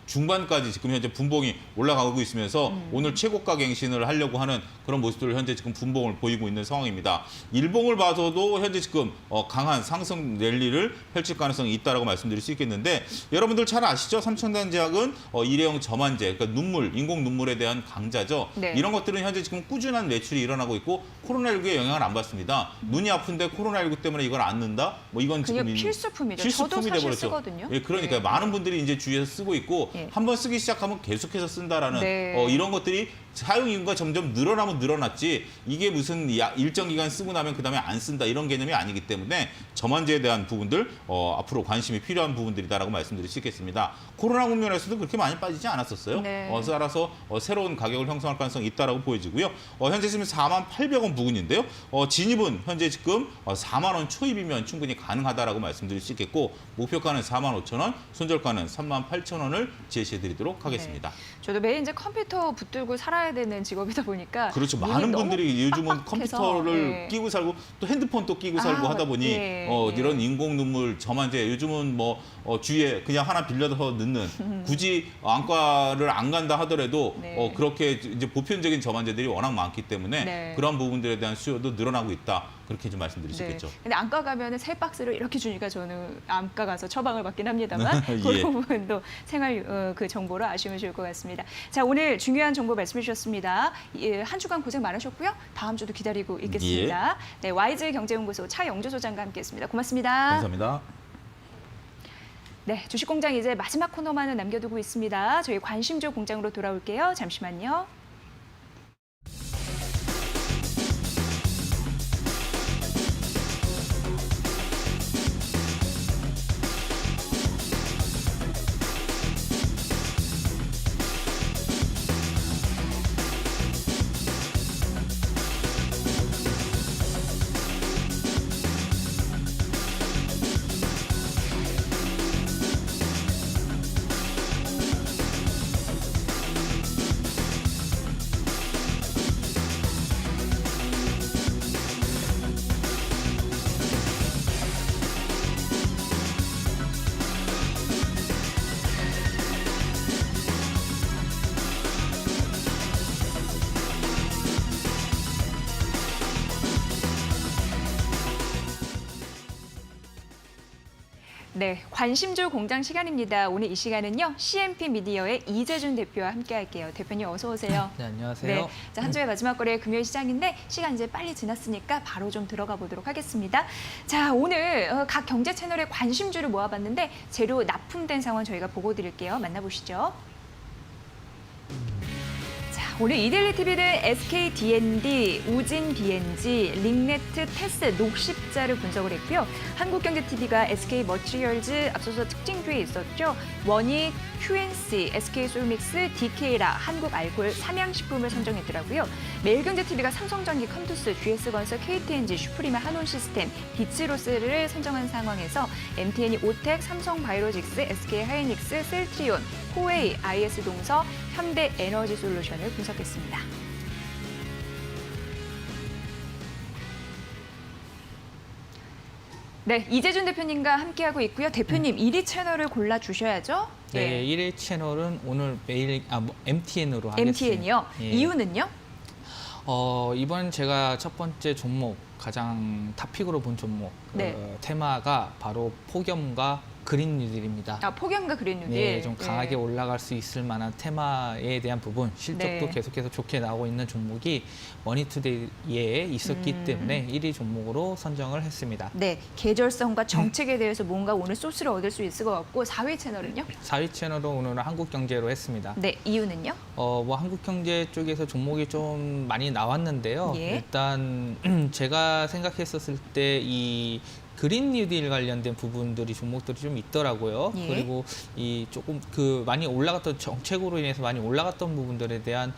중반까지 지금 현재 분봉이 올라가고 있으면서 오늘 최고가 갱신을 하려고 하는 그런 모습들을 현재 지금 분봉을 보이고 있는 상황입니다. 일봉을 봐서도 현재 지금 강한 상승 랠리를 펼칠 가능성이 있다라고 말씀드릴 수 있겠는데 여러분들 잘 아시죠? 삼천당 제약은 일회용 저만제, 그러니까 눈물, 인공 눈물에 대한 강자죠. 네. 이런 것들은 현재 지금 꾸준한 매출이 일어나고 있고 코로나19에 영향을 안 받습니다. 눈이 아픈데 코로나19 때문에 이걸 안 넣는다? 뭐 이건 그냥 지금 필수품이죠. 저도 사실 쓰거든요. 예, 그러니까 네. 많은 분들이 이제 주위에서 쓰고 있고 네. 한번 쓰기 시작하면 계속해서 쓴다라는 네. 이런 것들이 사용 인구가 점점 늘어나면 늘어났지 이게 무슨 일정 기간 쓰고 나면 그다음에 안 쓴다 이런 개념이 아니기 때문에 저만제 저만제에 대한 부분들 앞으로 관심이 필요한 부분들이다라고 말씀드릴 수 있겠습니다. 코로나 국면에서도 그렇게 많이 빠지지 않았었어요. 네. 따라서 새로운 가격을 형성할 가능성이 있다라고 보여지고요. 현재 지금 48,000원 부근인데요. 진입은 현재 지금 4만 원 초입이면 충분히 가능하다라고 말씀드릴 수 있겠고 목표가는 45,000원, 손절가는 38,000원을 제시해드리도록 하겠습니다. 저도 매일 이제 컴퓨터 붙들고 살아야 되는 직업이다 보니까 그렇죠. 눈이 많은 너무 분들이 요즘은 빡빡해서, 컴퓨터를 네. 끼고 살고 또 핸드폰 또 끼고 살고 하다 보니 예. 이런 인공 눈물 저만제 요즘은 뭐 주위에 그냥 하나 빌려서 넣는 굳이 안과를 안 간다 하더라도 네. 그렇게 이제 보편적인 저만제들이 워낙 많기 때문에 네. 그런 부분들에 대한 수요도 늘어나고 있다. 그렇게 좀 말씀드릴 수 있겠죠. 근데 안과 가면은 세 박스를 이렇게 주니까 저는 안과 가서 처방을 받긴 합니다만 예. 그런 부분도 생활 그 정보로 아시면 좋을 것 같습니다. 자, 오늘 중요한 정보 말씀해 주셨습니다. 한 주간 고생 많으셨고요. 다음 주도 기다리고 있겠습니다. 네, 와이즈 경제연구소 차영주 소장과 함께했습니다. 고맙습니다. 감사합니다. 네, 주식공장 이제 마지막 코너만은 남겨두고 있습니다. 저희 관심주 공장으로 돌아올게요. 잠시만요. 네, 관심주 공장 시간입니다. 오늘 이 시간은요, CMP 미디어의 이재준 대표와 함께할게요. 대표님 어서 오세요. 네, 안녕하세요. 네, 자, 한 주의 마지막 거래 금요일 시장인데 시간 이제 빨리 지났으니까 바로 좀 들어가 보도록 하겠습니다. 자, 오늘 각 경제 채널의 관심주를 모아봤는데 재료 납품된 상황 저희가 보고 드릴게요. 만나보시죠. 오늘 이데일리 TV는 SK D&D, 우진 BNG, 링네트, 테스, 녹십자를 분석을 했고요. 한국경제TV가 SK 머티리얼즈 앞서서 특징주에 있었죠. 원익, QNC, SK 솔믹스, DK라, 한국알코올, 삼양식품을 선정했더라고요. 매일경제TV가 삼성전기, 컴투스, GS건설, KTNG, 슈프리마, 한온시스템, 비츠로스를 선정한 상황에서 MTN이 오텍, 삼성바이오로직스, SK하이닉스, 셀트리온, 호웨이, IS동서, 현대에너지솔루션을 분석했습니다. 네, 이재준 대표님과 함께하고 있고요. 대표님, 1위 채널을 골라주셔야죠. 네, 1위 채널은 오늘 MTN으로 하겠습니다. MTN이요? 예. 이유는요? 이번 제가 첫 번째 종목, 가장 탑픽으로 본 종목, 네. 테마가 바로 폭염과 그린 뉴딜입니다. 아, 폭염과 그린 뉴딜. 네, 좀 강하게 올라갈 수 있을 만한 테마에 대한 부분, 실적도 네. 계속해서 좋게 나오고 있는 종목이 머니투데이에 있었기 때문에 1위 종목으로 선정을 했습니다. 네, 계절성과 정책에 대해서 뭔가 오늘 소스를 얻을 수 있을 것 같고 4위 채널은요? 4위 채널은 오늘은 한국경제로 했습니다. 네, 이유는요? 한국경제 쪽에서 종목이 좀 많이 나왔는데요. 예. 일단 제가 생각했었을 때 이 그린 뉴딜 관련된 부분들이 종목들이 좀 있더라고요. 예. 그리고 이 조금 많이 올라갔던 정책으로 인해서 많이 올라갔던 부분들에 대한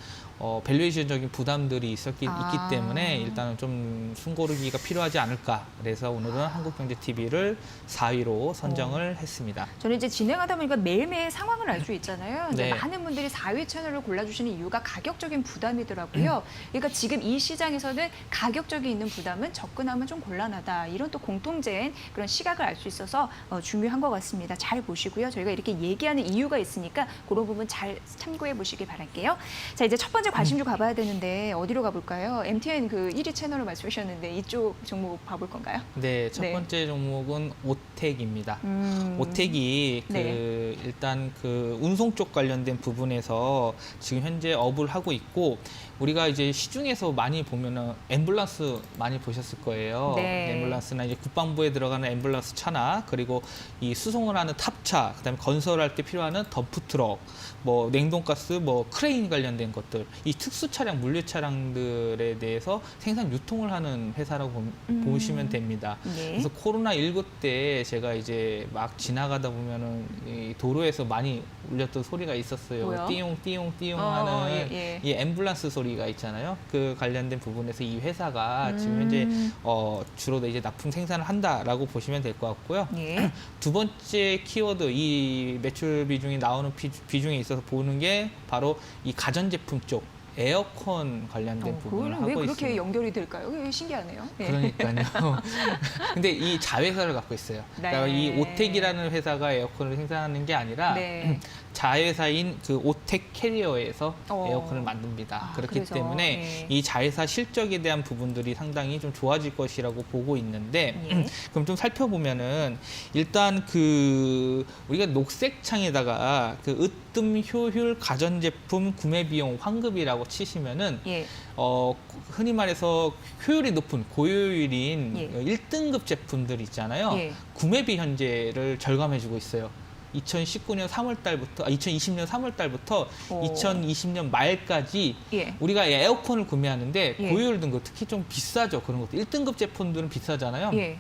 밸류에이션적인 부담들이 있기 때문에 일단은 좀 숨고르기가 필요하지 않을까. 그래서 오늘은 한국경제TV를 4위로 선정을 했습니다. 저는 이제 진행하다 보니까 매일매일 상황을 알 수 있잖아요. 이제 네. 많은 분들이 4위 채널을 골라주시는 이유가 가격적인 부담이더라고요. 그러니까 지금 이 시장에서는 가격적이 있는 부담은 접근하면 좀 곤란하다. 이런 또 공통된 그런 시각을 알 수 있어서 중요한 것 같습니다. 잘 보시고요. 저희가 이렇게 얘기하는 이유가 있으니까 그런 부분 잘 참고해 보시길 바랄게요. 자, 이제 첫 번째 관심주 가봐야 되는데 어디로 가볼까요? MTN 그 1위 채널을 말씀해 주셨는데 이쪽 종목 봐볼 건가요? 네, 첫 네. 번째 종목은 오텍입니다. 음. 오텍이 네. 일단 운송 쪽 관련된 부분에서 지금 현재 업을 하고 있고 우리가 이제 시중에서 많이 보면은 앰뷸런스 많이 보셨을 거예요. 네. 앰뷸런스나 이제 국방부에 건보에 들어가는 앰뷸런스 차나 그리고 이 수송을 하는 탑차, 그다음에 건설할 때 필요한 덤프트럭, 뭐 냉동가스, 뭐 크레인 관련된 것들, 이 특수 차량, 물류 차량들에 대해서 생산 유통을 하는 회사라고 보시면 됩니다. 네. 그래서 코로나19 때 제가 이제 막 지나가다 보면은 이 도로에서 많이 울렸던 소리가 있었어요. 뭐요? 띠용 어, 하는 예, 예. 이 앰뷸런스 소리가 있잖아요. 그 관련된 부분에서 이 회사가 지금 현재 주로 이제 납품 생산을 한다라고 보시면 될 것 같고요. 예. 두 번째 키워드, 이 매출 비중이 나오는 비중에 있어서 보는 게 바로 이 가전제품 쪽 에어컨 관련된 부분을 그거는 왜 하고 그렇게 있습니다. 연결이 될까요? 이게 신기하네요. 예. 그러니까요. 근데 이 자회사를 갖고 있어요. 그러니까 네. 이 오텍이라는 회사가 에어컨을 생산하는 게 아니라 네. 자회사인 그 오텍 캐리어에서 어. 에어컨을 만듭니다. 아, 그렇기 그래서, 때문에 예. 이 자회사 실적에 대한 부분들이 상당히 좀 좋아질 것이라고 보고 있는데 예. 그럼 좀 살펴보면은 일단 그 우리가 녹색 창에다가 그 으뜸 효율 가전제품 구매 비용 환급이라고 치시면은 예. 흔히 말해서 효율이 높은 고효율인 예. 1등급 제품들 있잖아요. 예. 구매비 현재를 절감해주고 있어요. 2019년 3월 달부터, 2020년 3월 달부터 오. 2020년 말까지 예. 우리가 에어컨을 구매하는데 예. 고효율 등급 특히 좀 비싸죠. 그런 것도 1등급 제품들은 비싸잖아요. 예.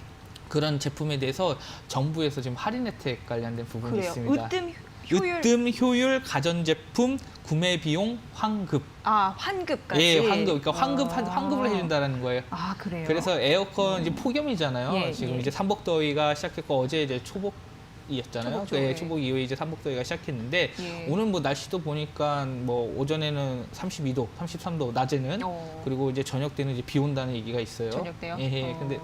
그런 제품에 대해서 정부에서 지금 할인 혜택 관련된 부분이 그래요. 있습니다. 으뜸 효율. 으뜸 효율 가전제품 구매 비용 환급. 아, 환급까지. 예, 환급. 그러니까 환급을 아. 해준다는 거예요. 아, 그래요. 그래서 에어컨 이제 폭염이잖아요. 예, 지금 예. 이제 삼복더위가 시작했고 어제 이제 초복이었잖아요. 초복죠, 네, 예. 초복 이후에 이제 삼복더위가 시작했는데 예. 오늘 뭐 날씨도 보니까 뭐 오전에는 32도, 33도, 낮에는 그리고 이제 저녁 때는 이제 비 온다는 얘기가 있어요. 저녁 때요? 예, 근데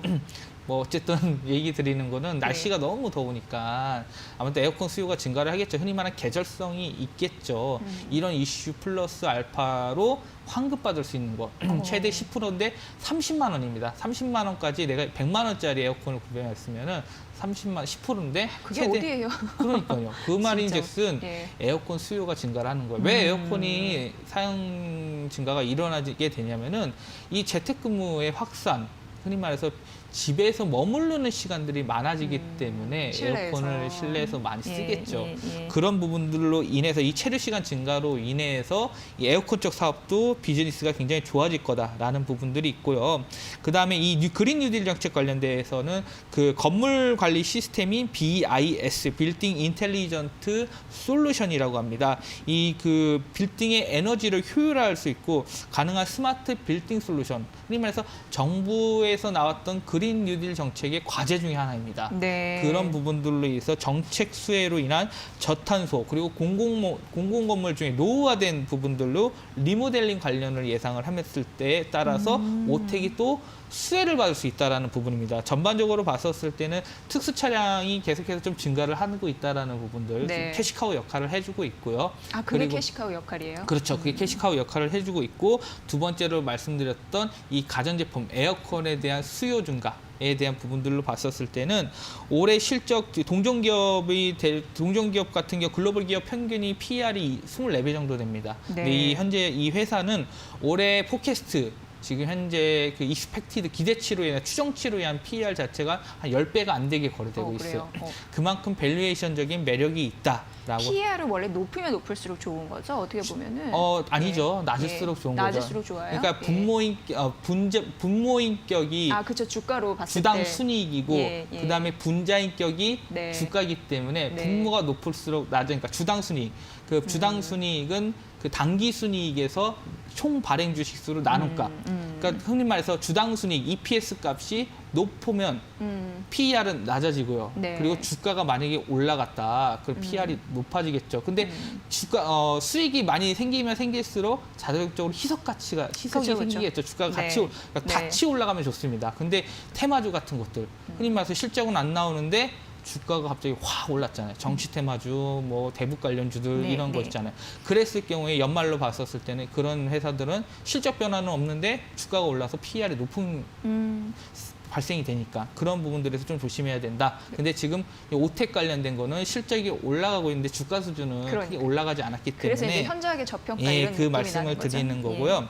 뭐 어쨌든 얘기 드리는 거는 날씨가 너무 더우니까 아무튼 에어컨 수요가 증가를 하겠죠. 흔히 말하는 계절성이 있겠죠. 이런 이슈 플러스 알파로 환급받을 수 있는 거 최대 10%인데 30만 원입니다. 30만 원까지 내가 100만 원짜리 에어컨을 구매했으면은 30만 10%인데 그게 어디예요? 그러니까요. 그 말인즉슨 예. 에어컨 수요가 증가를 하는 거예요. 왜 에어컨이 사용 증가가 일어나게 되냐면은 이 재택근무의 확산, 흔히 말해서 집에서 머무르는 시간들이 많아지기 때문에 실내에서. 에어컨을 실내에서 많이 예, 쓰겠죠. 예. 그런 부분들로 인해서 이 체류 시간 증가로 인해서 이 에어컨 쪽 사업도 비즈니스가 굉장히 좋아질 거다라는 부분들이 있고요. 그 다음에 이 그린 뉴딜 정책 관련돼서는 그 건물 관리 시스템인 BIS, 빌딩 인텔리전트 솔루션이라고 합니다. 이 그 빌딩의 에너지를 효율화할 수 있고 가능한 스마트 빌딩 솔루션. 흔히 말해서 정부에서 나왔던 그린 뉴딜 정책의 과제 중에 하나입니다. 네. 그런 부분들로 인해서 정책 수혜로 인한 저탄소 그리고 공공건물 중에 노후화된 부분들로 리모델링 관련을 예상을 했을 때에 따라서 오텍이 또 수혜를 받을 수 있다는 부분입니다. 전반적으로 봤었을 때는 특수 차량이 계속해서 좀 증가를 하고 있다는 부분들, 네. 캐시카우 역할을 해주고 있고요. 아, 그게 그리고 캐시카우 역할이에요? 그렇죠. 그게 캐시카우 역할을 해주고 있고 두 번째로 말씀드렸던 이 가전제품 에어컨에 대한 수요 증가에 대한 부분들로 봤었을 때는 올해 실적 동종기업 같은 경우 글로벌 기업 평균이 PER이 24배 정도 됩니다. 네. 근데 이 현재 이 회사는 올해 포캐스트 지금 현재 그 익스펙티드 기대치로 인한 추정치로 인한 PER 자체가 한 10배가 안 되게 거래되고 있어요. 그래요? 그만큼 밸류에이션적인 매력이 있다라고. PER은 원래 높으면 높을수록 좋은 거죠? 어떻게 보면은? 아니죠. 예. 낮을수록 예. 좋은 거죠. 낮을수록 좋아요? 그러니까 분모인격이 아, 그렇죠. 주가로 봤을 주당 때. 순이익이고 예, 예. 그다음에 분자인격이 네. 주가이기 때문에 네. 분모가 높을수록 낮으니까 주당 순이익. 그 주당 순이익은 그 단기 순이익에서 총 발행 주식수로 나눈 값. 그러니까 흔히 말해서 주당 순이익 EPS 값이 높으면 PER은 낮아지고요. 네. 그리고 주가가 만약에 올라갔다. 그럼 PER이 높아지겠죠. 근데 주가 수익이 많이 생기면 생길수록 자동적으로 희석이 그쵸. 생기겠죠. 주가가 네. 그러니까 네. 같이 올라가면 좋습니다. 근데 테마주 같은 것들 흔히 말해서 실적은 안 나오는데 주가가 갑자기 확 올랐잖아요. 정치 테마주, 뭐 대북 관련주들 네, 이런 거 네. 있잖아요. 그랬을 경우에 연말로 봤었을 때는 그런 회사들은 실적 변화는 없는데 주가가 올라서 PER이 높은 발생이 되니까 그런 부분들에서 좀 조심해야 된다. 근데 지금 이 오텍 관련된 거는 실적이 올라가고 있는데 주가 수준은 크게 그러니까. 올라가지 않았기 그래서 때문에 이제 현저하게 저평가 예, 이런 그 느낌이 말씀을 나는 거죠? 드리는 예. 거고요.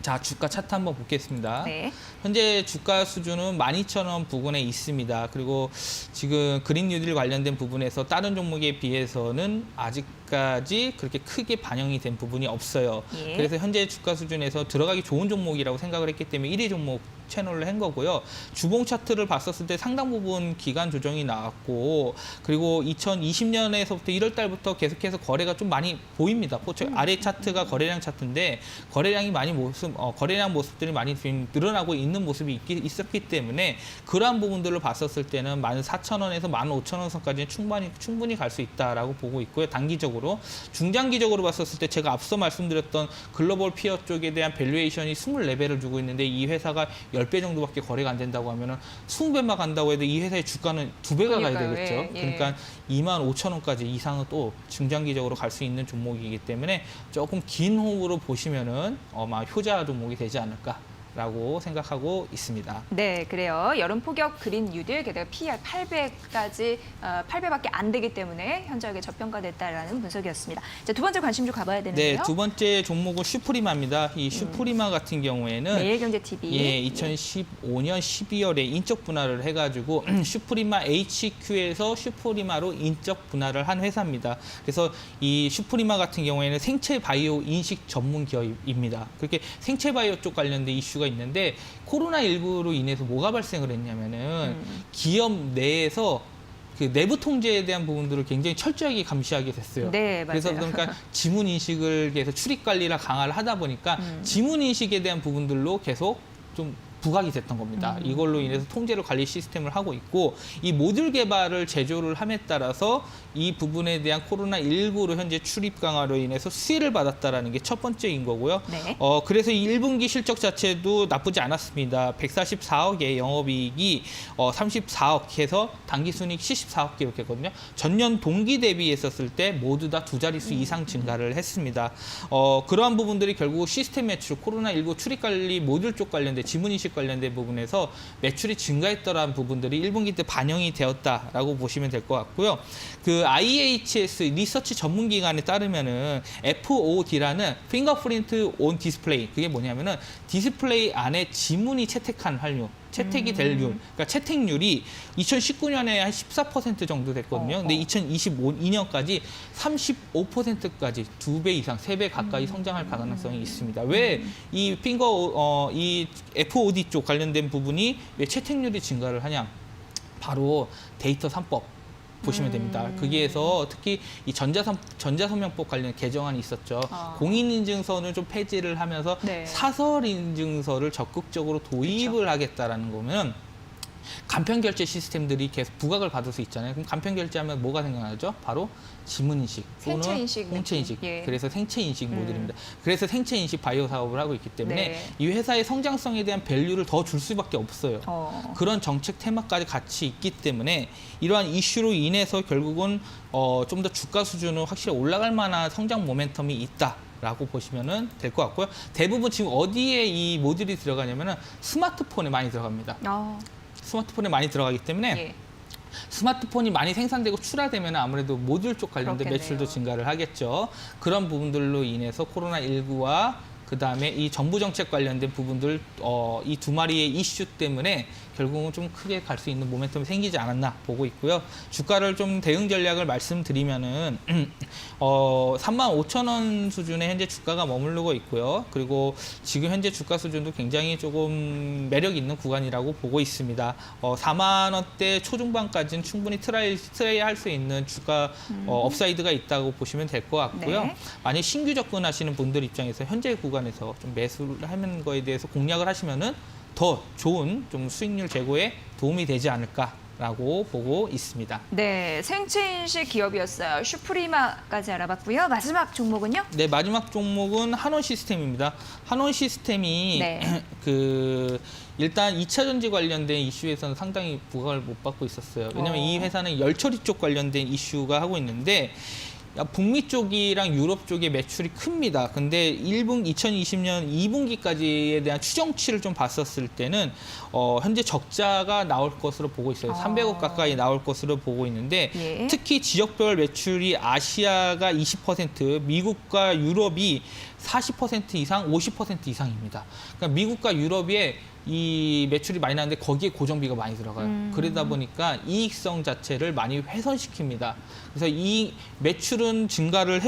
자, 주가 차트 한번 보겠습니다. 네. 현재 주가 수준은 12,000원 부근에 있습니다. 그리고 지금 그린 뉴딜 관련된 부분에서 다른 종목에 비해서는 아직까지 그렇게 크게 반영이 된 부분이 없어요. 예. 그래서 현재 주가 수준에서 들어가기 좋은 종목이라고 생각을 했기 때문에 1위 종목 채널을 한 거고요. 주봉 차트를 봤었을 때 상당 부분 기간 조정이 나왔고, 그리고 2020년에서부터 1월 달부터 계속해서 거래가 좀 많이 보입니다. 아래 차트가 거래량 차트인데 거래량이 많이 거래량 모습들이 많이 지금 늘어나고 있는 모습이 있었기 때문에 그러한 부분들을 봤었을 때는 14,000원에서 15,000원 선까지는 충분히 갈 수 있다라고 보고 있고요. 단기적으로. 중장기적으로 봤었을 때 제가 앞서 말씀드렸던 글로벌 피어 쪽에 대한 밸류에이션이 24배를 주고 있는데 이 회사가 10배 정도밖에 거래가 안 된다고 하면은 20배만 간다고 해도 이 회사의 주가는 2배가 가야 그러니까요. 되겠죠. 예, 예. 그러니까 25,000원까지 이상은 또 중장기적으로 갈 수 있는 종목이기 때문에 조금 긴 호흡으로 보시면은 아마 효자 종목이 되지 않을까라고 생각하고 있습니다. 네, 그래요. 여름 폭격 그린 뉴딜 게다가 PER 800까지 8배밖에 안 되기 때문에 현저하게 저평가됐다라는 분석이었습니다. 자, 두 번째 관심 좀 가봐야 되는데요. 네, 두 번째 종목은 슈프리마입니다. 이 슈프리마 같은 경우에는 매일경제TV. 예, 2015년 12월에 인적 분할을 해가지고 슈프리마 HQ에서 슈프리마로 인적 분할을 한 회사입니다. 그래서 이 슈프리마 같은 경우에는 생체 바이오 인식 전문 기업입니다. 그렇게 생체 바이오 쪽 관련된 이슈가 있는데 코로나19로 인해서 뭐가 발생을 했냐면은 기업 내에서 그 내부 통제에 대한 부분들을 굉장히 철저하게 감시하게 됐어요. 네, 맞아요. 그래서 그러니까 지문 인식을 계속 출입 관리를 강화를 하다 보니까 지문 인식에 대한 부분들로 계속 좀 부각이 됐던 겁니다. 이걸로 인해서 통제를 관리 시스템을 하고 있고 이 모듈 개발을 제조를 함에 따라서 이 부분에 대한 코로나19로 현재 출입 강화로 인해서 수혜를 받았다라는 게 첫 번째인 거고요. 네. 그래서 이 1분기 실적 자체도 나쁘지 않았습니다. 144억의 영업이익이 34억 해서 당기순이익 74억 기록했거든요. 전년 동기 대비했었을 때 모두 다 두 자릿수 이상 증가를 했습니다. 그러한 부분들이 결국 시스템 매출, 코로나19 출입 관리 모듈 쪽 관련된 지문인식 관련된 부분에서 매출이 증가했더라는 부분들이 1분기 때 반영이 되었다라고 보시면 될 것 같고요. 그 IHS 리서치 전문기관에 따르면은 FOD라는 핑거프린트 온 디스플레이, 그게 뭐냐면은 디스플레이 안에 지문이 채택한 활용, 채택이 될 률, 그러니까 채택률이 2019년에 한 14% 정도 됐거든요. 근데 2025년까지 35%까지 2배 이상, 3배 가까이 성장할 가능성이 있습니다. 왜 이 이 FOD 쪽 관련된 부분이 왜 채택률이 증가를 하냐? 바로 데이터 3법. 보시면 됩니다. 거기에서 특히 이 전자서명법 관련 개정안이 있었죠. 공인인증서는 좀 폐지를 하면서 네. 사설인증서를 적극적으로 도입을 하겠다라는 거면 간편결제 시스템들이 계속 부각을 받을 수 있잖아요. 그럼 간편결제하면 뭐가 생각나죠? 바로 지문인식 또는 생체인식 홍채인식. 느낌. 예. 그래서 생체인식 모델입니다. 그래서 생체인식 바이오 사업을 하고 있기 때문에 네. 이 회사의 성장성에 대한 밸류를 더 줄 수밖에 없어요. 그런 정책 테마까지 같이 있기 때문에 이러한 이슈로 인해서 결국은 좀 더 주가 수준은 확실히 올라갈 만한 성장 모멘텀이 있다. 라고 보시면 될 것 같고요. 대부분 지금 어디에 이 모듈이 들어가냐면은 스마트폰에 많이 들어갑니다. 스마트폰에 많이 들어가기 때문에 예. 스마트폰이 많이 생산되고 출하되면 아무래도 모듈 쪽 관련된 그렇겠네요. 매출도 증가를 하겠죠. 그런 부분들로 인해서 코로나19와 그다음에 이 정부 정책 관련된 부분들 이 두 마리의 이슈 때문에 결국은 좀 크게 갈 수 있는 모멘텀이 생기지 않았나 보고 있고요. 주가를 좀 대응 전략을 말씀드리면은 35,000원 수준에 현재 주가가 머무르고 있고요. 그리고 지금 현재 주가 수준도 굉장히 조금 매력 있는 구간이라고 보고 있습니다. 4만 원대 초중반까지는 충분히 트라이 할 수 있는 주가 업사이드가 있다고 보시면 될 것 같고요. 네. 만약 신규 접근하시는 분들 입장에서 현재 구간에서 좀 매수를 하는 거에 대해서 공략을 하시면은 더 좋은 좀 수익률 제고에 도움이 되지 않을까라고 보고 있습니다. 네, 생체인식 기업이었어요. 슈프리마까지 알아봤고요. 마지막 종목은요? 네, 마지막 종목은 한원 시스템입니다. 한원 시스템이 네. 일단 2차 전지 관련된 이슈에서는 상당히 부각을 못 받고 있었어요. 왜냐하면 이 회사는 열 처리 쪽 관련된 이슈가 하고 있는데 북미 쪽이랑 유럽 쪽의 매출이 큽니다. 근데 2020년 2분기까지에 대한 추정치를 좀 봤었을 때는 현재 적자가 나올 것으로 보고 있어요. 300억 가까이 나올 것으로 보고 있는데 예. 특히 지역별 매출이 아시아가 20%, 미국과 유럽이 40% 이상, 50% 이상입니다. 그러니까 미국과 유럽에 이 매출이 많이 나는데 거기에 고정비가 많이 들어가요. 그러다 보니까 이익성 자체를 많이 훼손시킵니다. 그래서 이 매출은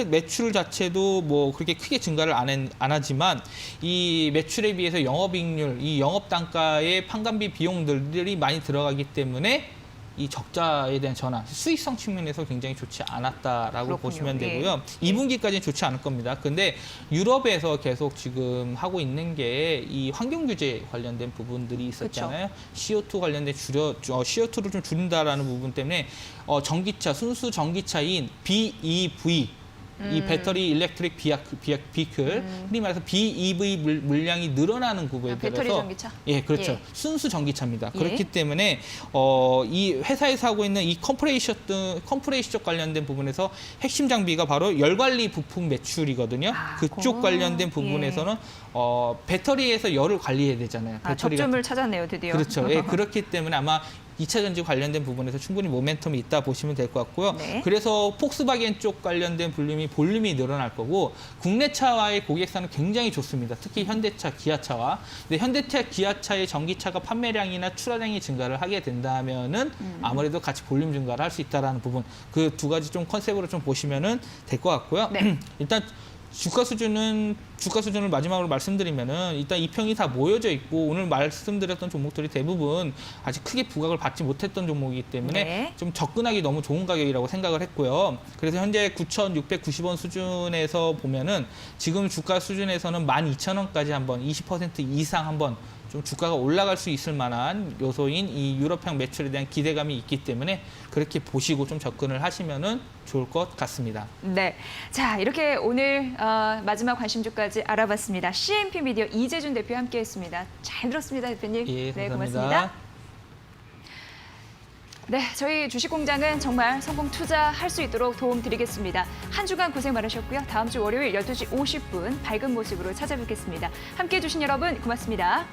매출 자체도 뭐 그렇게 크게 증가를 안 하지만 이 매출에 비해서 영업이익률, 이 영업 단가의 판관비 비용들이 많이 들어가기 때문에 이 적자에 대한 전환, 수익성 측면에서 굉장히 좋지 않았다라고 그렇군요. 보시면 예. 되고요. 2분기까지는 좋지 않을 겁니다. 근데 유럽에서 계속 지금 하고 있는 게 이 환경 규제 관련된 부분들이 있었잖아요. CO2 관련된 CO2를 좀 줄인다라는 부분 때문에 전기차, 순수 전기차인 BEV 이 배터리 일렉트릭 비클, 흔히 말해서 BEV 물량이 늘어나는 부분에 따라서 배터리 전기차? 예, 그렇죠. 예. 순수 전기차입니다. 예. 그렇기 때문에 이 회사에서 하고 있는 이 컴프레이셔 쪽 관련된 부분에서 핵심 장비가 바로 열관리 부품 매출이거든요. 그쪽 관련된 부분에서는 배터리에서 열을 관리해야 되잖아요. 접점을 찾았네요, 드디어. 그렇죠. 예, 그렇기 때문에 아마 2차 전지 관련된 부분에서 충분히 모멘텀이 있다 보시면 될 것 같고요. 네. 그래서 폭스바겐 쪽 관련된 볼륨이 늘어날 거고 국내차와의 고객사는 굉장히 좋습니다. 특히 현대차, 기아차와. 근데 현대차, 기아차의 전기차가 판매량이나 출하량이 증가를 하게 된다면은 아무래도 같이 볼륨 증가를 할 수 있다라는 부분. 그 두 가지 좀 컨셉으로 좀 보시면은 될 것 같고요. 네. 일단 주가 수준을 마지막으로 말씀드리면은 일단 이평이 다 모여져 있고 오늘 말씀드렸던 종목들이 대부분 아직 크게 부각을 받지 못했던 종목이기 때문에 네. 좀 접근하기 너무 좋은 가격이라고 생각을 했고요. 그래서 현재 9,690원 수준에서 보면은 지금 주가 수준에서는 12,000원까지 한번 20% 이상 한번 좀 주가가 올라갈 수 있을 만한 요소인 이 유럽향 매출에 대한 기대감이 있기 때문에 그렇게 보시고 좀 접근을 하시면은 좋을 것 같습니다. 네. 자, 이렇게 오늘 마지막 관심주까지 알아봤습니다. CMP 미디어 이재준 대표 함께했습니다. 잘 들었습니다, 대표님. 예, 네, 감사합니다. 고맙습니다. 네, 저희 주식공장은 정말 성공 투자할 수 있도록 도움드리겠습니다. 한 주간 고생 많으셨고요. 다음 주 월요일 12시 50분 밝은 모습으로 찾아뵙겠습니다. 함께해 주신 여러분 고맙습니다.